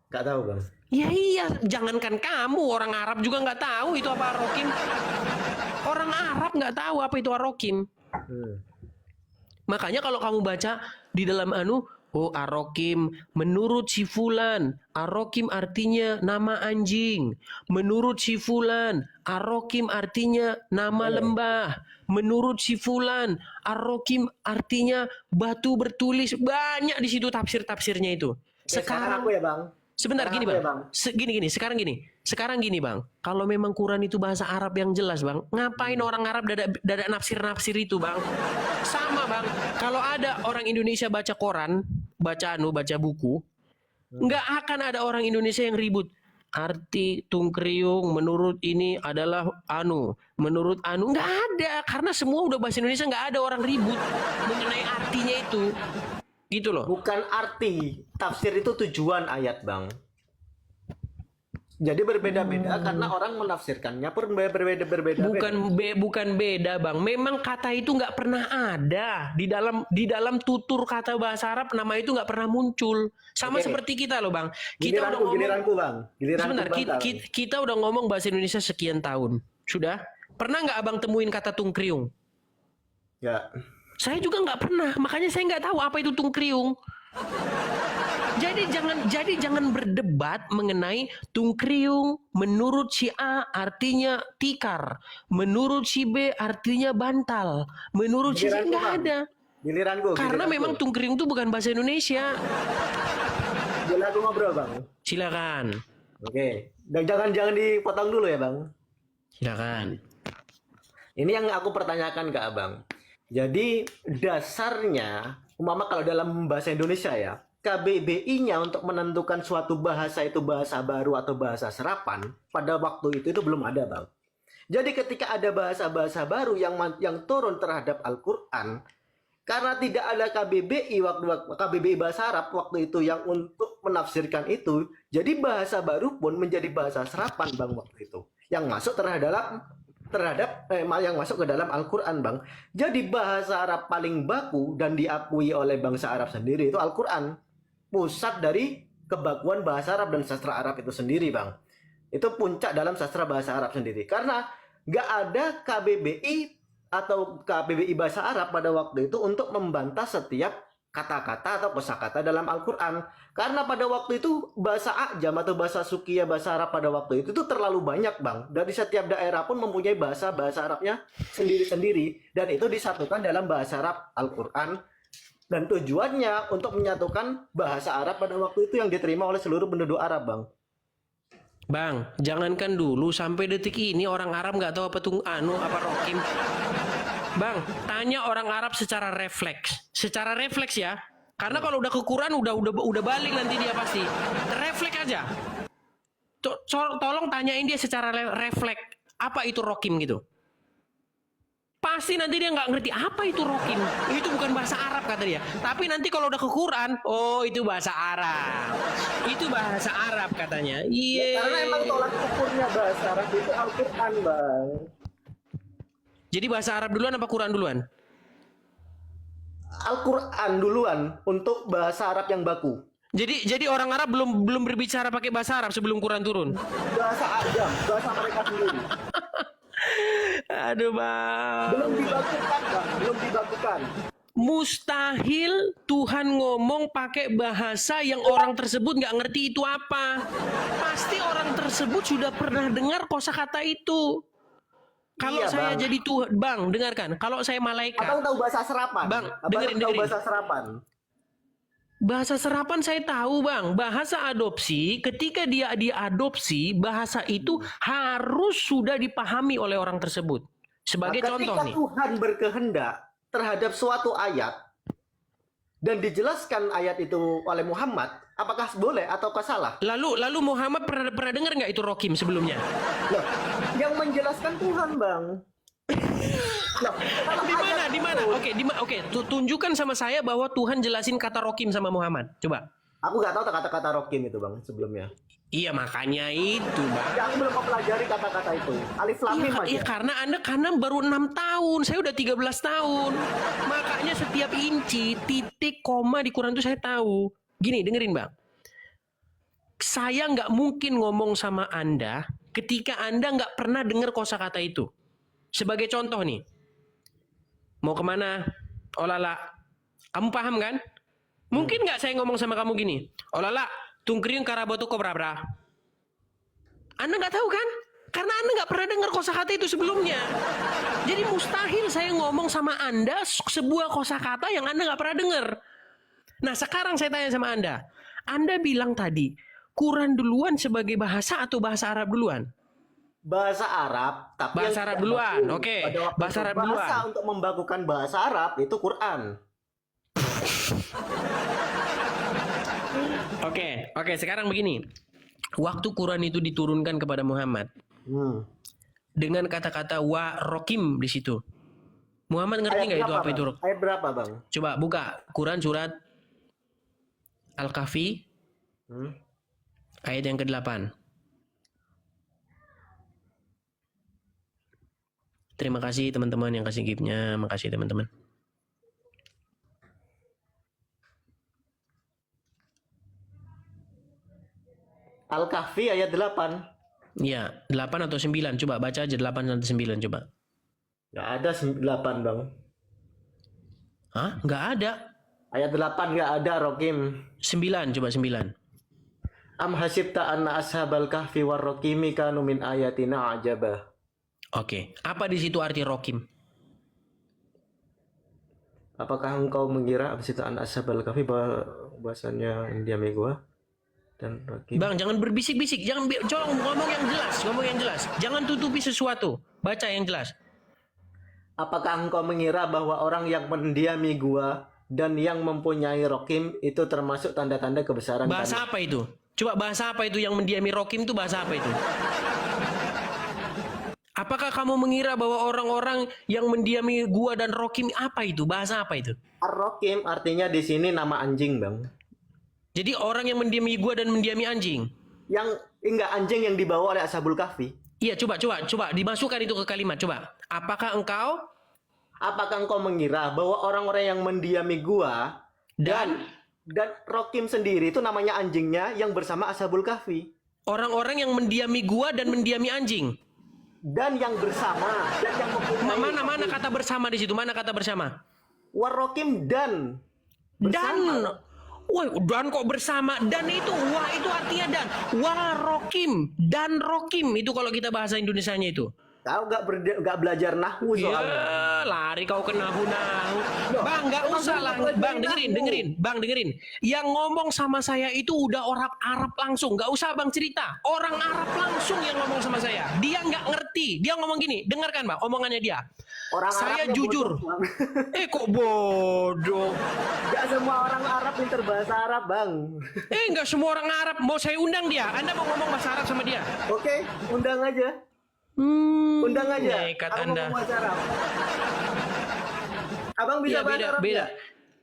Nggak tahu, Bang.
Ya iya, jangankan kamu, orang Arab juga nggak tahu itu apa Ar-Rokim. Orang Arab nggak tahu apa itu Ar-Rokim. Makanya kalau kamu baca di dalam Ar-Rokim menurut si fulan, Ar-Rokim artinya nama anjing. Menurut si fulan, Ar-Rokim artinya nama lembah. Menurut si fulan, Ar-Rokim artinya batu bertulis. Banyak di situ tafsir-tafsirnya itu.
Sekarang aku ya, Bang.
Sebentar gini, Bang.
Ya, Bang.
Sekarang gini, Bang. Kalau memang Quran itu bahasa Arab yang jelas, Bang, ngapain orang Arab dada nafsir-nafsir itu, Bang? Sama, Bang. Kalau ada orang Indonesia baca koran, baca buku, nggak akan ada orang Indonesia yang ribut. Arti tungkriung menurut ini adalah menurut nggak ada, karena semua udah bahasa Indonesia, nggak ada orang ribut mengenai artinya itu. Gitu loh.
Bukan arti, tafsir itu tujuan ayat, Bang. Jadi berbeda-beda karena orang menafsirkannya pun berbeda-beda.
Bukan beda, Bang. Memang kata itu nggak pernah ada di dalam tutur kata bahasa Arab, nama itu nggak pernah muncul. Sama seperti kita loh, Bang.
Giliranku, Bang.
Sebentar, kita udah ngomong bahasa Indonesia sekian tahun. Sudah? Pernah nggak Abang temuin kata tungkriung?
Ya.
Saya juga nggak pernah, makanya saya nggak tahu apa itu tungkriung. Jadi jangan berdebat mengenai tungkriung. Menurut si A artinya tikar, menurut si B artinya bantal, menurut si C nggak ada. Karena memang tungkriung itu bukan bahasa Indonesia.
Giliranku ngobrol, Bang.
Silakan.
Oke. Dan jangan dipotong dulu ya, Bang.
Silakan.
Ini yang aku pertanyakan ke Abang. Jadi dasarnya, umpama kalau dalam bahasa Indonesia ya, KBBI-nya untuk menentukan suatu bahasa itu bahasa baru atau bahasa serapan, pada waktu itu belum ada, Bang. Jadi ketika ada bahasa-bahasa baru yang turun terhadap Al-Quran, karena tidak ada KBBI KBBI bahasa Arab waktu itu yang untuk menafsirkan itu, jadi bahasa baru pun menjadi bahasa serapan, Bang, waktu itu. Yang masuk yang masuk ke dalam Al-Quran, Bang. Jadi bahasa Arab paling baku dan diakui oleh bangsa Arab sendiri itu Al-Quran. Pusat dari kebakuan bahasa Arab dan sastra Arab itu sendiri, Bang. Itu puncak dalam sastra bahasa Arab sendiri. Karena nggak ada KBBI atau KBBI bahasa Arab pada waktu itu untuk membantah setiap kata-kata atau kosakata dalam Al-Quran. Karena pada waktu itu bahasa Ajam atau bahasa Sukia bahasa Arab pada waktu itu terlalu banyak, Bang. Dari setiap daerah pun mempunyai bahasa Arabnya sendiri-sendiri. Dan itu disatukan dalam bahasa Arab Al-Quran. Dan tujuannya untuk menyatukan bahasa Arab pada waktu itu yang diterima oleh seluruh penduduk Arab, Bang.
Bang, jangankan dulu sampai detik ini orang Arab nggak tahu apa rokim. Bang, tanya orang Arab secara refleks ya. Karena kalau udah ke Quran udah balik nanti dia pasti. Refleks aja. Tolong tanyain dia secara refleks apa itu rokim gitu. Pasti nanti dia nggak ngerti apa itu rokim. Itu bukan bahasa Arab kata dia. Tapi nanti kalau udah ke Quran, oh itu bahasa Arab. Itu bahasa Arab katanya. Iya.
Karena emang tolak ukurnya bahasa Arab itu Al-Quran, Bang.
Jadi bahasa Arab duluan apa Quran duluan?
Al-Quran duluan untuk bahasa Arab yang baku.
Jadi orang Arab belum berbicara pakai bahasa Arab sebelum Quran turun.
Bahasa Ajam, bahasa mereka sendiri.
Aduh, Bang.
Belum dibakukan, Bang. Belum dibakukan.
Mustahil Tuhan ngomong pakai bahasa yang orang tersebut nggak ngerti itu apa. Pasti orang tersebut sudah pernah dengar kosakata itu. Kalau
Iya,
saya
Bang.
jadi Tuhan, Bang, dengarkan. Kalau saya malaikat,
Abang tahu bahasa serapan?
Bang,
Abang
dengerin,
tahu
dengerin.
bahasa serapan?
bahasa serapan saya tahu, Bang. Bahasa adopsi, ketika dia diadopsi, bahasa itu harus sudah dipahami oleh orang tersebut. Sebagai
Nah,
contoh
ketika
nih.
Tuhan berkehendak terhadap suatu ayat dan dijelaskan ayat itu oleh Muhammad, apakah boleh ataukah salah?
Lalu Muhammad pernah dengar nggak itu Rokim sebelumnya?
Loh, yang menjelaskan Tuhan, Bang. Loh, kalau ayat
Di mana? Oke, tunjukkan sama saya bahwa Tuhan jelasin kata Rokim sama Muhammad. Coba.
aku nggak tahu kata-kata Rokim itu, Bang, sebelumnya.
Iya, makanya itu, Bang.
Ya, aku belum mempelajari kata-kata itu. Alif Lam Mim aja.
Iya, karena baru 6 tahun, saya udah 13 tahun. Makanya setiap inci, titik, koma di Quran itu saya tahu. Gini, dengerin, Bang. Saya nggak mungkin ngomong sama Anda ketika Anda nggak pernah dengar kosakata itu. Sebagai contoh nih, mau kemana? Oh lala, kamu paham kan? Mungkin nggak saya ngomong sama kamu gini, oh lala, tungkring karabotu kobrabra. Anda nggak tahu kan? Karena Anda nggak pernah dengar kosakata itu sebelumnya. Jadi mustahil saya ngomong sama Anda sebuah kosakata yang Anda nggak pernah dengar. Nah sekarang saya tanya sama Anda bilang tadi, Quran duluan sebagai bahasa atau bahasa Arab duluan?
Bahasa Arab, tapi
Bahasa
yang
Arab
tidak
duluan,
baku.
oke.
Pada waktu
Bahasa
itu
Arab
bahasa
duluan.
untuk membakukan bahasa Arab itu Quran.
Oke, sekarang begini. Waktu Quran itu diturunkan kepada Muhammad dengan kata-kata wa rokim di situ. Muhammad ngerti nggak itu apa
Bang?
itu?
Ayat berapa, Bang?
Coba buka Quran surat Al-Kahfi ayat yang ke-8. Terima kasih teman-teman yang kasih gift-nya. Makasih teman-teman.
Al-Kahfi ayat 8.
Iya, 8 atau 9. Coba baca aja 8 atau 9 coba.
Nggak ada 8, Bang.
Hah? Nggak ada.
Ayat 8 nggak ada, Rokim.
9, coba 9.
Am hasibta anna ashabal kahfi war rokimi kanu min ayatina ajabah.
Oke. Apa di situ arti rokim?
Apakah engkau mengira hasibta anna ashabal kahfi bahasanya India Megwa dan Rokim?
Bang, jangan berbisik-bisik. Jangan ngomong yang jelas. Jangan tutupi sesuatu. Baca yang jelas.
Apakah engkau mengira bahwa orang yang mendiami gua dan yang mempunyai Rokim itu termasuk tanda-tanda kebesaran
Bahasa apa itu? Coba bahasa apa itu yang mendiami rokim itu bahasa apa itu? Apakah kamu mengira bahwa orang-orang yang mendiami gua dan rokim apa itu? Bahasa apa itu?
Ar-Rokim artinya di sini nama anjing, Bang.
Jadi orang yang mendiami gua dan mendiami anjing.
Yang enggak anjing yang dibawa oleh Ashabul Kahfi.
Iya, coba dimasukkan itu ke kalimat. Coba. Apakah
engkau mengira bahwa orang-orang yang mendiami gua dan Rokim sendiri itu namanya anjingnya yang bersama Ashabul Kahfi.
orang-orang yang mendiami gua dan mendiami anjing?
Dan yang bersama dan yang mempunyai
Mana kata bersama di situ? Mana kata bersama?
War-Rokim dan bersama.
Dan kok bersama? Dan itu wah itu artinya dan. Warokim dan rokim itu kalau kita bahasa Indonesianya itu.
Kau nggak belajar nahwu soalnya.
Ya, lari kau ke nahu. Bang, nggak usah lah. Bang, dengerin. Yang ngomong sama saya itu udah orang Arab langsung. Nggak usah bang cerita. Orang Arab langsung yang ngomong sama saya. Dia nggak ngerti. Dia ngomong gini. Dengarkan bang, omongannya dia.
Orang
Saya
Arab yang
jujur.
bodoh, Bang.
Kok bodoh?
Nggak semua orang Arab pinter bahasa Arab, Bang.
Nggak semua orang Arab. Mau saya undang dia. Anda mau ngomong bahasa Arab sama dia?
Oke, undang aja. Undang aja.
Nekat
Aku
Anda.
mau bahasa Arab. Abang bisa
Iya,
bahasa Arab nggak?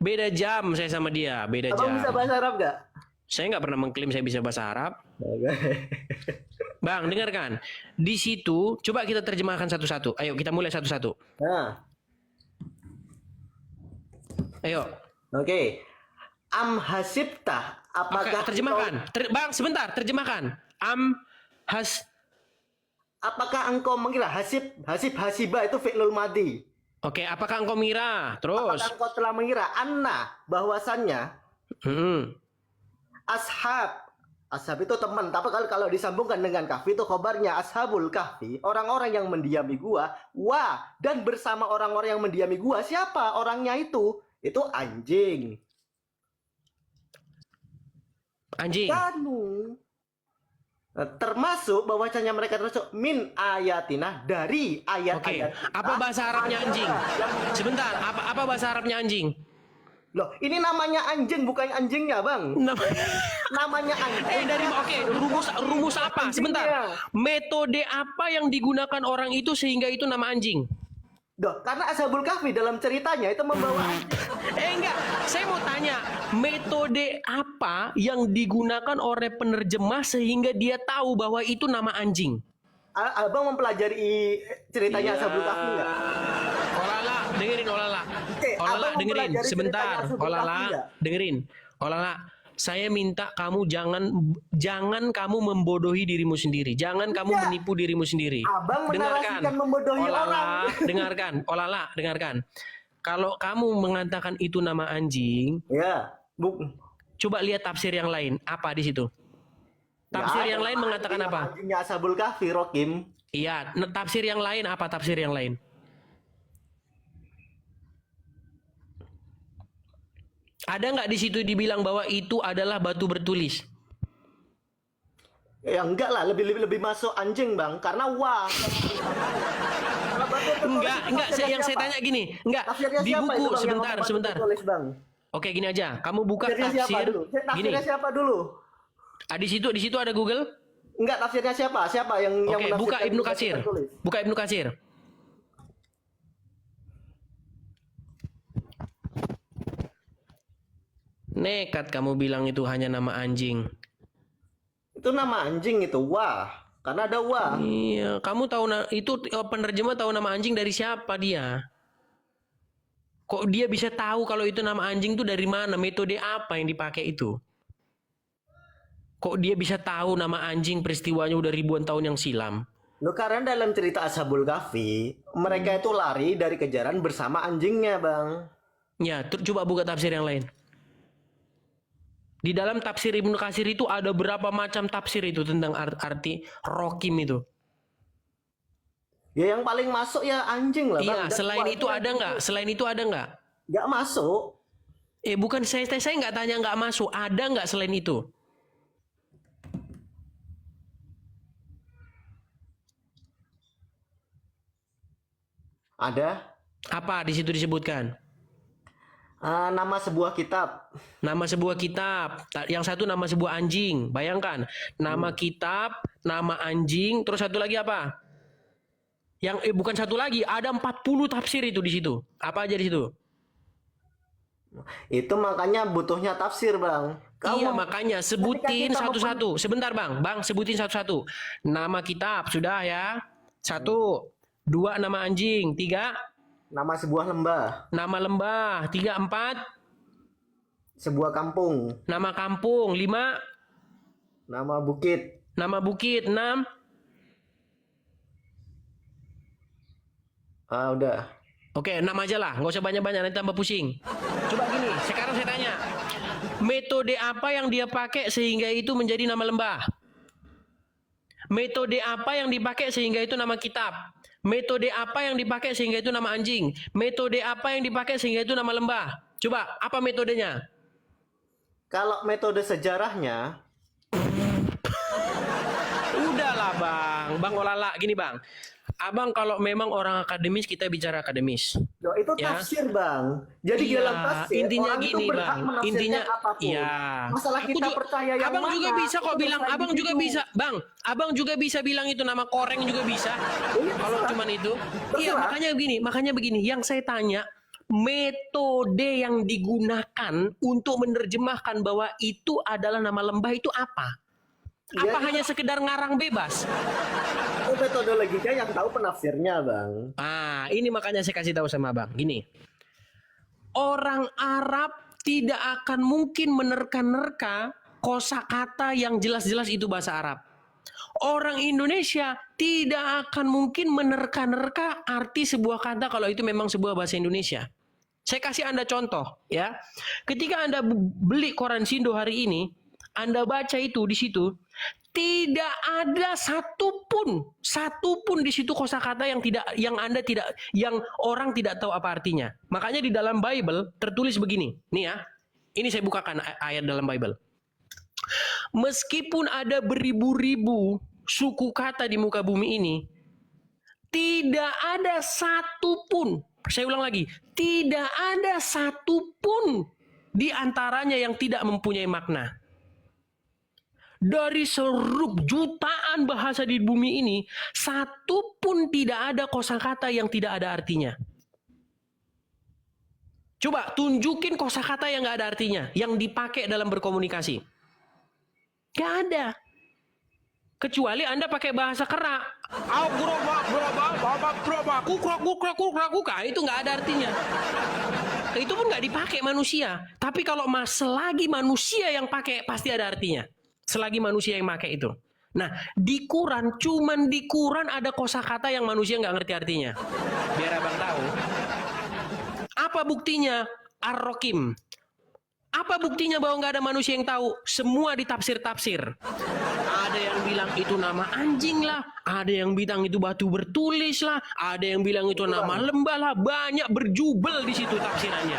beda jam saya sama dia. Beda
Abang
jam.
bisa bahasa Arab nggak?
Saya nggak pernah mengklaim saya bisa bahasa Arab. Bang, dengarkan. Di situ, coba kita terjemahkan satu-satu. Ayo, kita mulai satu-satu.
Nah,
Ayo.
Oke. Am hasibta, apakah
Terjemahkan. Bang, sebentar, terjemahkan.
apakah engkau mengira hasiba itu fi'lul madi.
Oke, apakah engkau mengira? Terus.
Apakah engkau telah mengira anna bahwasannya
Hmm.
ashab itu teman, tapi kalau disambungkan dengan kahfi itu khobarnya ashabul kahfi, orang-orang yang mendiami gua, dan bersama orang-orang yang mendiami gua siapa orangnya itu? Itu anjing.
Anjing.
Kanu. Termasuk bahwasanya mereka termasuk min ayatina dari
Oke.
ayat-ayat.
Apa bahasa Arabnya anjing? Sebentar, apa bahasa Arabnya anjing?
Loh, ini namanya anjing bukan anjingnya, Bang. Namanya anjing.
Rumus apa? Sebentar. Metode apa yang digunakan orang itu sehingga itu nama anjing?
Loh, karena Ashabul Kahfi dalam ceritanya itu membawa anjing.
Enggak, saya mau tanya, metode apa yang digunakan oleh penerjemah sehingga dia tahu bahwa itu nama anjing?
Abang mempelajari ceritanya Ashabul Kahfi enggak?
Olala, dengerin Olala.
Oke,
Olala,
Abang
dengerin
mempelajari
sebentar.
ceritanya Ashabul Kahfi
Olala,
enggak?
dengerin. Olala, saya minta kamu jangan kamu membodohi dirimu sendiri. Jangan kamu
Iya.
menipu dirimu sendiri.
Abang menarasikan membodohi
Olala,
orang.
dengarkan. Olala, dengarkan. Kalau kamu mengatakan itu nama anjing,
Ya,
coba lihat tafsir yang lain. Apa di situ? Tafsir yang lain mengatakan apa?
Anjingnya Ashabul Kahfi, Rokim.
Iya, tafsir yang lain apa tafsir yang lain? Ada nggak di situ dibilang bahwa itu adalah batu bertulis?
Ya enggak lah, lebih masuk anjing, Bang, karena
Enggak, yang saya tanya gini, enggak,
Tafsirnya
di
siapa
buku,
itu, Bang, yang
sebentar,
ngomong
sebentar.
batu bertulis, Bang?
Oke, gini aja, kamu buka
Tafsirnya siapa
tafsir,
dulu?
gini.
Tafsirnya siapa dulu?
Di situ ada Google.
Enggak, tafsirnya siapa? Siapa yang
Oke, buka
menafsirkan
Ibnu
batu
Katsir.
bertulis?
Buka Ibnu Katsir. Nekat kamu bilang itu hanya nama anjing.
Itu nama anjing itu, karena ada
Iya, kamu tahu itu penerjemah tahu nama anjing dari siapa dia? Kok dia bisa tahu kalau itu nama anjing itu dari mana? Metode apa yang dipakai itu? Kok dia bisa tahu nama anjing peristiwanya udah ribuan tahun yang silam?
Loh, karena dalam cerita Ashabul Kahfi, mereka itu lari dari kejaran bersama anjingnya, Bang.
Ya, coba buka tafsir yang lain. Di dalam tafsir Ibnu Katsir itu ada berapa macam tafsir itu tentang arti rokim itu?
Ya yang paling masuk ya anjing lah,
Iya,
Bang. Dan
selain itu
anjing
ada nggak? Selain itu ada nggak?
nggak masuk.
Bukan saya nggak tanya nggak masuk. Ada nggak selain itu?
Ada
Apa di situ disebutkan?
nama sebuah kitab.
Nama sebuah kitab. Yang satu nama sebuah anjing. Bayangkan, nama kitab, nama anjing, terus satu lagi apa? Yang bukan satu lagi, ada 40 tafsir itu di situ. Apa aja di situ?
Itu makanya butuhnya tafsir, Bang.
Iya, makanya sebutin
kita
satu-satu. Sebentar, Bang. Bang, sebutin satu-satu. Nama kitab sudah ya. 1, 2 nama anjing, 3
nama sebuah lembah,
nama lembah, 3, 4
sebuah kampung,
nama kampung, 5
nama bukit.
nama bukit, 6
Udah.
Oke, 6 aja lah, nggak usah banyak-banyak nanti tambah pusing. Coba gini, sekarang saya tanya, metode apa yang dia pakai sehingga itu menjadi nama lembah? Metode apa yang dipakai sehingga itu nama kitab? Metode apa yang dipakai sehingga itu nama anjing? Metode apa yang dipakai sehingga itu nama lembah? Coba, apa metodenya?
Kalau metode sejarahnya,
Udahlah Bang, Bang Olala, gini Bang. Abang kalau memang orang akademis kita bicara akademis.
loh, itu
Ya.
tafsir, Bang. Jadi
Iya,
dalam tafsir
intinya
orang itu
gini
berhak
Bang.
menafsirkan
Intinya
apapun.
iya.
Masalah kita percaya yang
Abang
mana,
juga bisa kok
itu
bilang,
terserah
abang juga
individu.
bisa, Bang. Abang juga bisa bilang itu nama koreng juga bisa. Kalau cuman itu. Iya,
Terserah.
makanya begini, yang saya tanya metode yang digunakan untuk menerjemahkan bahwa itu adalah nama lembah itu apa? Apa
Ya,
hanya sekedar ngarang bebas?
itu metodologinya yang tahu penafsirnya, Bang.
Ini makanya saya kasih tahu sama Bang. Gini. Orang Arab tidak akan mungkin menerka-nerka kosakata yang jelas-jelas itu bahasa Arab. Orang Indonesia tidak akan mungkin menerka-nerka arti sebuah kata kalau itu memang sebuah bahasa Indonesia. Saya kasih Anda contoh ya. Ketika Anda beli koran Sindo hari ini, Anda baca itu di situ, tidak ada satupun di situ kosakata yang orang tidak tahu apa artinya. Makanya di dalam Bible tertulis begini. Nih ya. Ini saya bukakan ayat dalam Bible. Meskipun ada beribu-ribu suku kata di muka bumi ini, tidak ada satupun, saya ulang lagi, tidak ada satupun di antaranya yang tidak mempunyai makna. Dari seluruh jutaan bahasa di bumi ini, satu pun tidak ada kosakata yang tidak ada artinya. Coba tunjukin kosakata yang nggak ada artinya, yang dipakai dalam berkomunikasi. Nggak ada. Kecuali Anda pakai bahasa kerak. Itu nggak ada artinya. Itu pun nggak dipakai manusia. Tapi kalau selagi manusia yang pakai, pasti ada artinya. Selagi manusia yang pakai itu. Nah, cuman di Quran ada kosakata yang manusia nggak ngerti artinya. Biar abang tahu. Apa buktinya? Ar-Rokim. Apa buktinya bahwa nggak ada manusia yang tahu? Semua ditafsir-tafsir. Ada yang bilang itu nama anjing lah. Ada yang bilang itu batu bertulis lah. Ada yang bilang itu nama lembah lah. Banyak berjubel di situ tafsirannya.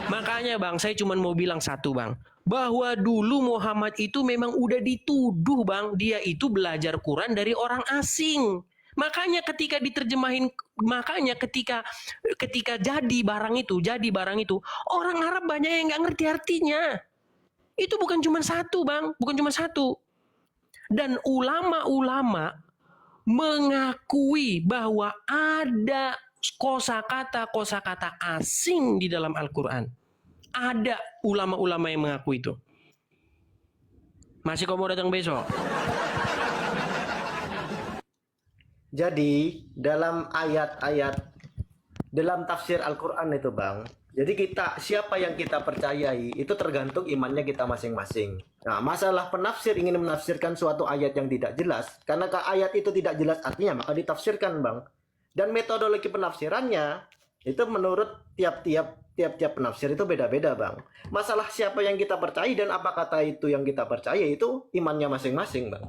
Makanya bang, saya cuma mau bilang satu bang. Bahwa dulu Muhammad itu memang udah dituduh bang, dia itu belajar Quran dari orang asing. Makanya ketika diterjemahin, ketika jadi barang itu, orang Arab banyak yang nggak ngerti artinya. Itu bukan cuma satu bang, bukan cuma satu. Dan ulama-ulama mengakui bahwa ada kosakata asing di dalam Al-Quran. Ada ulama-ulama yang mengaku itu. Masih kau mau datang besok?
Jadi dalam ayat-ayat dalam tafsir Al-Quran itu bang, jadi siapa yang kita percayai itu tergantung imannya kita masing-masing. Nah, masalah penafsir ingin menafsirkan suatu ayat yang tidak jelas, karena ayat itu tidak jelas artinya maka ditafsirkan bang. Dan metodologi penafsirannya itu menurut tiap-tiap penafsir itu beda-beda bang. Masalah siapa yang kita percayai dan apa kata itu yang kita percaya itu imannya masing-masing bang.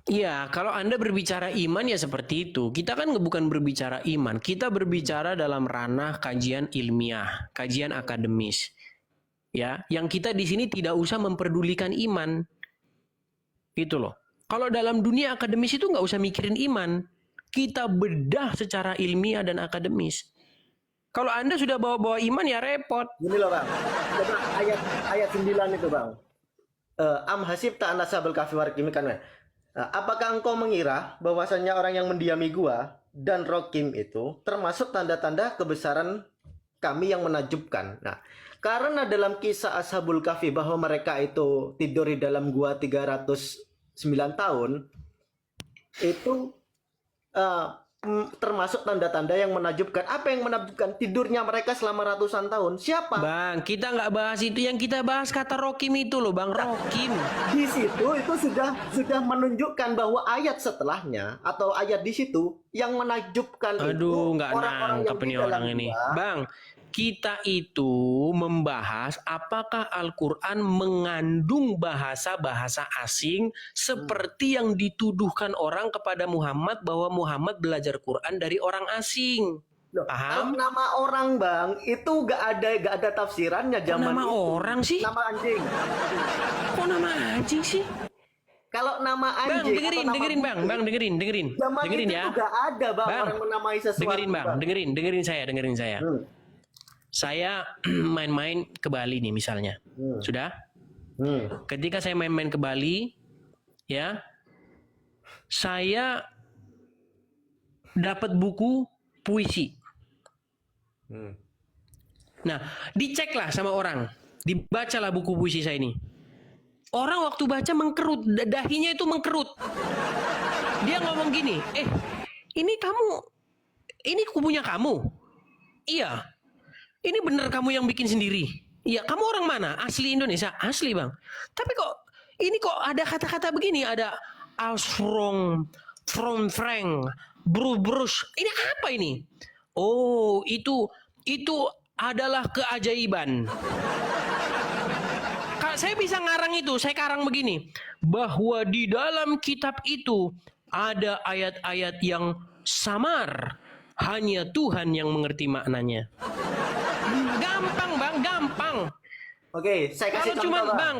Iya, kalau Anda berbicara iman ya seperti itu. Kita kan bukan berbicara iman, kita berbicara dalam ranah kajian ilmiah, kajian akademis. Ya, yang kita di sini tidak usah memperdulikan iman. Gitu loh. Kalau dalam dunia akademis itu nggak usah mikirin iman. Kita bedah secara ilmiah dan akademis. Kalau Anda sudah bawa-bawa iman ya repot.
Gini loh bang, coba ayat 9 itu bang. Am hasibta anna ashabal kahfi warqim kan. Apakah engkau mengira bahwasanya orang yang mendiami gua dan Rokim itu termasuk tanda-tanda kebesaran kami yang menakjubkan. Nah, karena dalam kisah Ashabul Kahfi bahwa mereka itu tidur di dalam gua 309 tahun, itu termasuk tanda-tanda yang menakjubkan. Apa yang menakjubkan? Tidurnya mereka selama ratusan tahun. Siapa?
Bang, kita nggak bahas itu. Yang kita bahas kata Rokim itu loh, Bang. Rokim.
Di situ itu sudah menunjukkan bahwa ayat setelahnya atau ayat di situ yang menakjubkan
Aduh, nggak
orang-orang
nangkep
yang
nih orang ini. Bang, kita itu membahas apakah Al-Quran mengandung bahasa-bahasa asing seperti yang dituduhkan orang kepada Muhammad bahwa Muhammad belajar Quran dari orang asing.
Loh,
Paham?
nama orang bang itu gak ada tafsirannya zaman
nama
itu.
Orang sih?
Nama anjing.
Kok nama anjing sih?
Kalau nama
Bang,
anjing
dengerin Bang, dengerin.
Zaman
Dengerin
itu
ya.
gak ada bang, orang menamai sesuatu.
Dengerin Bang, dengerin saya. Saya main-main ke Bali nih misalnya. Sudah? Ketika saya main-main ke Bali, ya, saya dapat buku puisi. Nah, diceklah sama orang, dibacalah buku puisi saya ini. Orang waktu baca mengkerut, dahinya itu mengkerut. Dia ngomong gini, ini punya kamu. Iya. Ini bener kamu yang bikin sendiri. Iya, kamu orang mana? Asli Indonesia? Asli, Bang. Tapi kok ada kata-kata begini, ada aus from Frank, Bruce. Ini apa ini? Oh, itu adalah keajaiban. Saya bisa ngarang itu, saya karang begini, bahwa di dalam kitab itu ada ayat-ayat yang samar, hanya Tuhan yang mengerti maknanya. Gampang, Bang, gampang.
Oke, saya kasih
Kalau cuman
contoh,
Bang,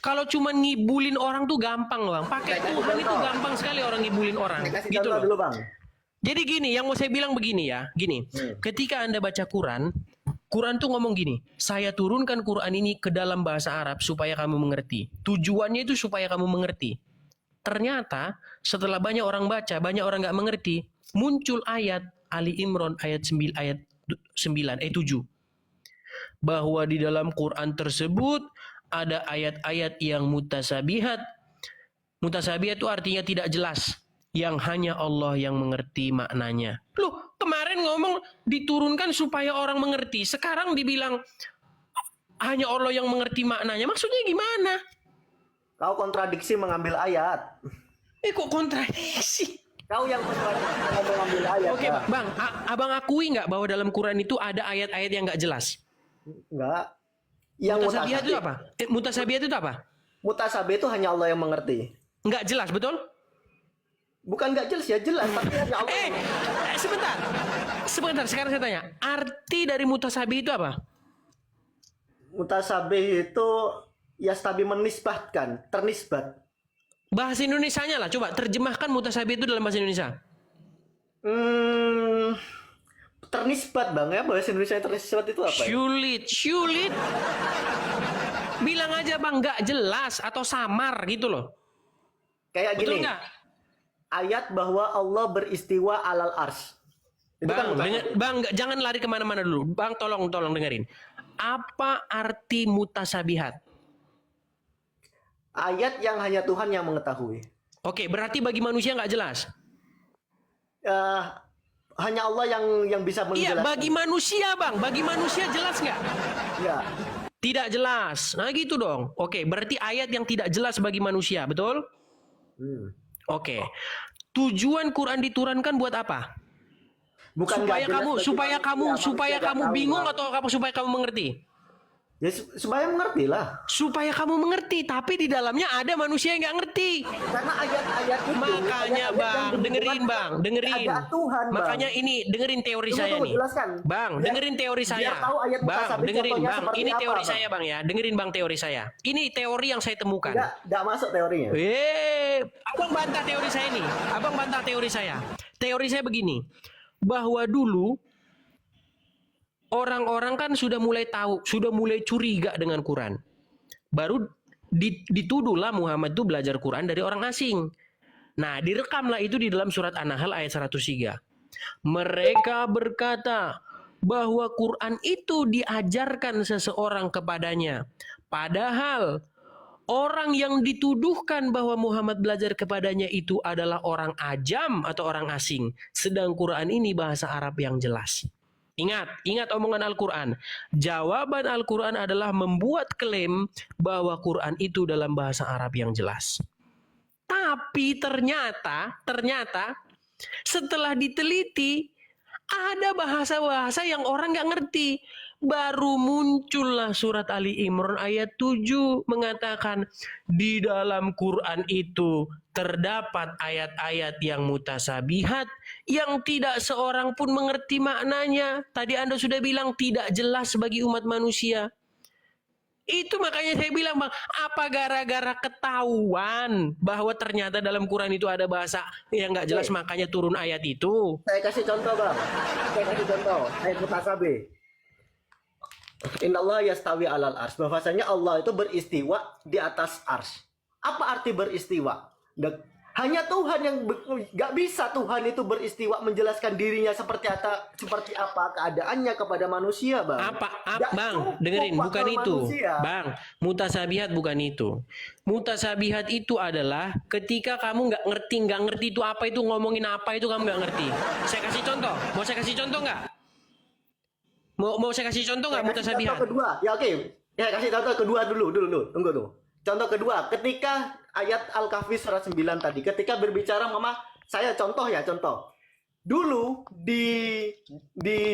kalau cuman ngibulin orang tuh gampang, Bang. Pakai
Saya kasih
Tuhan itu
contoh.
gampang sekali orang ngibulin orang.
Saya kasih
Gitu
contoh
loh.
dulu, Bang.
Jadi gini, yang mau saya bilang begini ya, gini. Ketika Anda baca Quran tuh ngomong gini, saya turunkan Quran ini ke dalam bahasa Arab supaya kamu mengerti. Tujuannya itu supaya kamu mengerti. Ternyata setelah banyak orang baca, banyak orang nggak mengerti, muncul ayat Ali Imran ayat 7. Bahwa di dalam Quran tersebut ada ayat-ayat yang mutasabihat. Mutasabihat itu artinya tidak jelas, yang hanya Allah yang mengerti maknanya. Loh, kemarin ngomong diturunkan supaya orang mengerti. Sekarang dibilang hanya Allah yang mengerti maknanya. Maksudnya gimana?
Kau kontradiksi mengambil ayat.
Kok kontradiksi?
Kau yang kontradiksi mengambil ayat.
Oke, Bang, abang akui nggak bahwa dalam Quran itu ada ayat-ayat yang nggak jelas?
Enggak. Yang
Mutasabihat itu apa? Mutasabihat itu apa?
Mutasabih itu hanya Allah yang mengerti.
Nggak jelas, betul?
Bukan nggak jelas ya, jelas. Tapi hanya Allah.
Sebentar. Sekarang saya tanya, arti dari mutasabih itu apa?
Mutasabih itu ya stabil menisbatkan, ternisbat.
Bahasa Indonesianya lah, coba terjemahkan mutasabih itu dalam bahasa Indonesia.
Ternisbat, Bang, ya. Bahasa Indonesia ternisbat itu apa ya?
Sulit. Bilang aja, Bang, nggak jelas atau samar gitu loh.
Kayak
Betul
gini.
nggak?
Ayat bahwa Allah beristiwa alal ars. Itu
Bang,
kan
Bang, jangan lari kemana-mana dulu. Bang, tolong dengerin. Apa arti mutasabihat?
ayat yang hanya Tuhan yang mengetahui.
Oke, berarti bagi manusia nggak jelas?
Hanya Allah yang bisa
Iya,
menjelaskan.
bagi manusia, Bang. Bagi manusia jelas nggak?
Ya.
Tidak jelas. Nah gitu dong. Oke, berarti ayat yang tidak jelas bagi manusia, betul? Oke. Tujuan Quran diturunkan buat apa?
Bukan nggak jelas
supaya
bagi
kamu
manusia,
bingung
Bang.
atau supaya kamu mengerti?
Ya, supaya mengerti lah.
Supaya kamu mengerti, tapi di dalamnya ada manusia yang nggak ngerti.
Karena ayat-ayat itu
Makanya
ayat-ayat
Bang,
yang
dengerin Bang, dengerin.
Ada Tuhan, Bang.
Makanya ini dengerin teori
Tunggu,
saya nih.
jelaskan.
Bang, dengerin teori saya.
Biar tahu ayat
Bang,
mutasabih
dengerin
contohnya
Bang.
seperti
Ini
apa,
teori
Bang.
saya Bang ya. Dengerin Bang teori saya. Ini teori yang saya temukan.
Nggak masuk teorinya.
Abang bantah teori saya nih. Abang bantah teori saya. Teori saya begini, bahwa dulu orang-orang kan sudah mulai tahu, sudah mulai curiga dengan Quran. Baru dituduhlah Muhammad itu belajar Quran dari orang asing. Nah, direkamlah itu di dalam surat An-Nahl ayat 103. Mereka berkata bahwa Quran itu diajarkan seseorang kepadanya. Padahal orang yang dituduhkan bahwa Muhammad belajar kepadanya itu adalah orang ajam atau orang asing. Sedang Quran ini bahasa Arab yang jelas. Ingat omongan Al-Quran. Jawaban Al-Quran adalah membuat klaim bahwa Quran itu dalam bahasa Arab yang jelas. Tapi ternyata setelah diteliti ada bahasa-bahasa yang orang nggak ngerti. Baru muncullah surat Ali Imran ayat 7 mengatakan di dalam Quran itu terdapat ayat-ayat yang mutasabihat yang tidak seorang pun mengerti maknanya. Tadi Anda sudah bilang tidak jelas bagi umat manusia. Itu makanya saya bilang, Bang, apa gara-gara ketahuan bahwa ternyata dalam Quran itu ada bahasa yang nggak jelas makanya turun ayat itu.
Saya kasih contoh, Bang. Ayat mutasabih. Inna Allah yastawi alal ars. Bahwasanya Allah itu beristiwa di atas ars. Apa arti beristiwa? Hanya Tuhan yang nggak bisa Tuhan itu beristiwa menjelaskan dirinya seperti apa keadaannya kepada manusia, Bang. Nggak
Bang,
cukup
dengerin, bukan
faktor
itu.
manusia.
Bang, mutasabihat bukan itu. Mutasabihat itu adalah ketika kamu nggak ngerti itu apa, itu ngomongin apa itu kamu nggak ngerti. Saya kasih contoh. Mau saya kasih contoh nggak? Mau saya kasih contoh nggak
Saya kasih
mutasabihat?
contoh kedua. Ya oke. Ya kasih contoh kedua dulu. Tunggu tuh. Contoh kedua, ketika ayat Al-Kahfi surat 9 tadi, ketika berbicara mama, saya contoh. Dulu di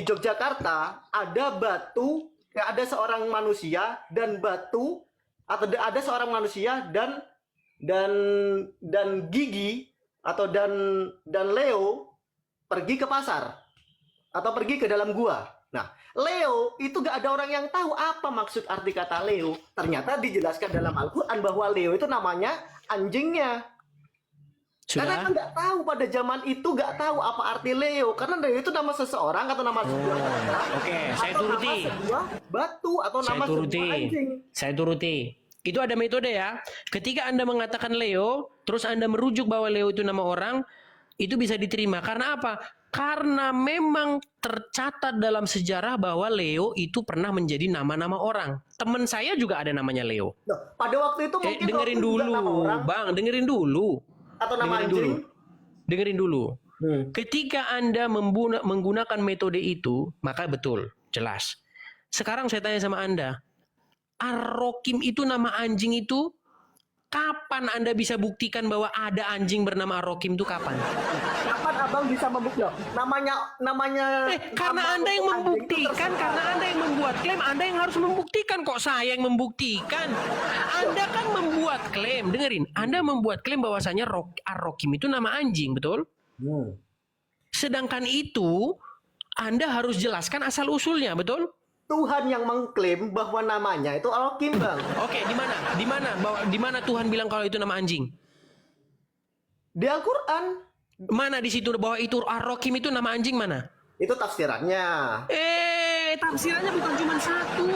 Yogyakarta ada batu, ya ada seorang manusia dan batu, atau ada seorang manusia dan Gigi atau dan Leo pergi ke pasar atau pergi ke dalam gua. Nah, Leo itu gak ada orang yang tahu apa maksud arti kata Leo. Ternyata dijelaskan dalam Al-Quran bahwa Leo itu namanya anjingnya. Karena kan
Sudah?
nggak tahu pada zaman itu nggak tahu apa arti Leo. Karena Leo itu nama seseorang atau nama sebuah benda,
Oke, saya
atau
turuti.
nama sebuah batu atau nama sebuah anjing.
Saya turuti. Itu ada metode ya. Ketika Anda mengatakan Leo, terus Anda merujuk bahwa Leo itu nama orang, itu bisa diterima. Karena apa? Karena memang tercatat dalam sejarah bahwa Leo itu pernah menjadi nama-nama orang. Teman saya juga ada namanya Leo.
Loh, pada waktu itu mungkin
Dengerin
Rocky juga
dulu,
nama orang
Bang. Dengerin dulu.
atau nama
Dengerin
anjing.
Dengerin dulu. Ketika Anda menggunakan metode itu, maka betul, jelas. Sekarang saya tanya sama Anda, Ar-Rokim itu nama anjing itu, kapan Anda bisa buktikan bahwa ada anjing bernama Ar-Rokim itu kapan?
Kapan abang bisa membuktikan? Namanya.
Karena
nama
Anda yang
untuk anjing itu
membuktikan,
terserah.
karena Anda yang membuat klaim, Anda yang harus membuktikan, kok saya yang membuktikan. Anda kan membuat klaim, dengerin, Anda membuat klaim bahwasanya Ar-Rokim itu nama anjing, betul? Sedangkan itu Anda harus jelaskan asal usulnya, betul?
Tuhan yang mengklaim bahwa namanya itu Al-Hakim, Bang.
Oke, di mana? Di mana Tuhan bilang kalau itu nama anjing?
Di Al-Quran
Mana di situ bahwa itu Ar-Rokim itu nama anjing mana?
itu tafsirannya.
Tafsirannya bukan cuma satu.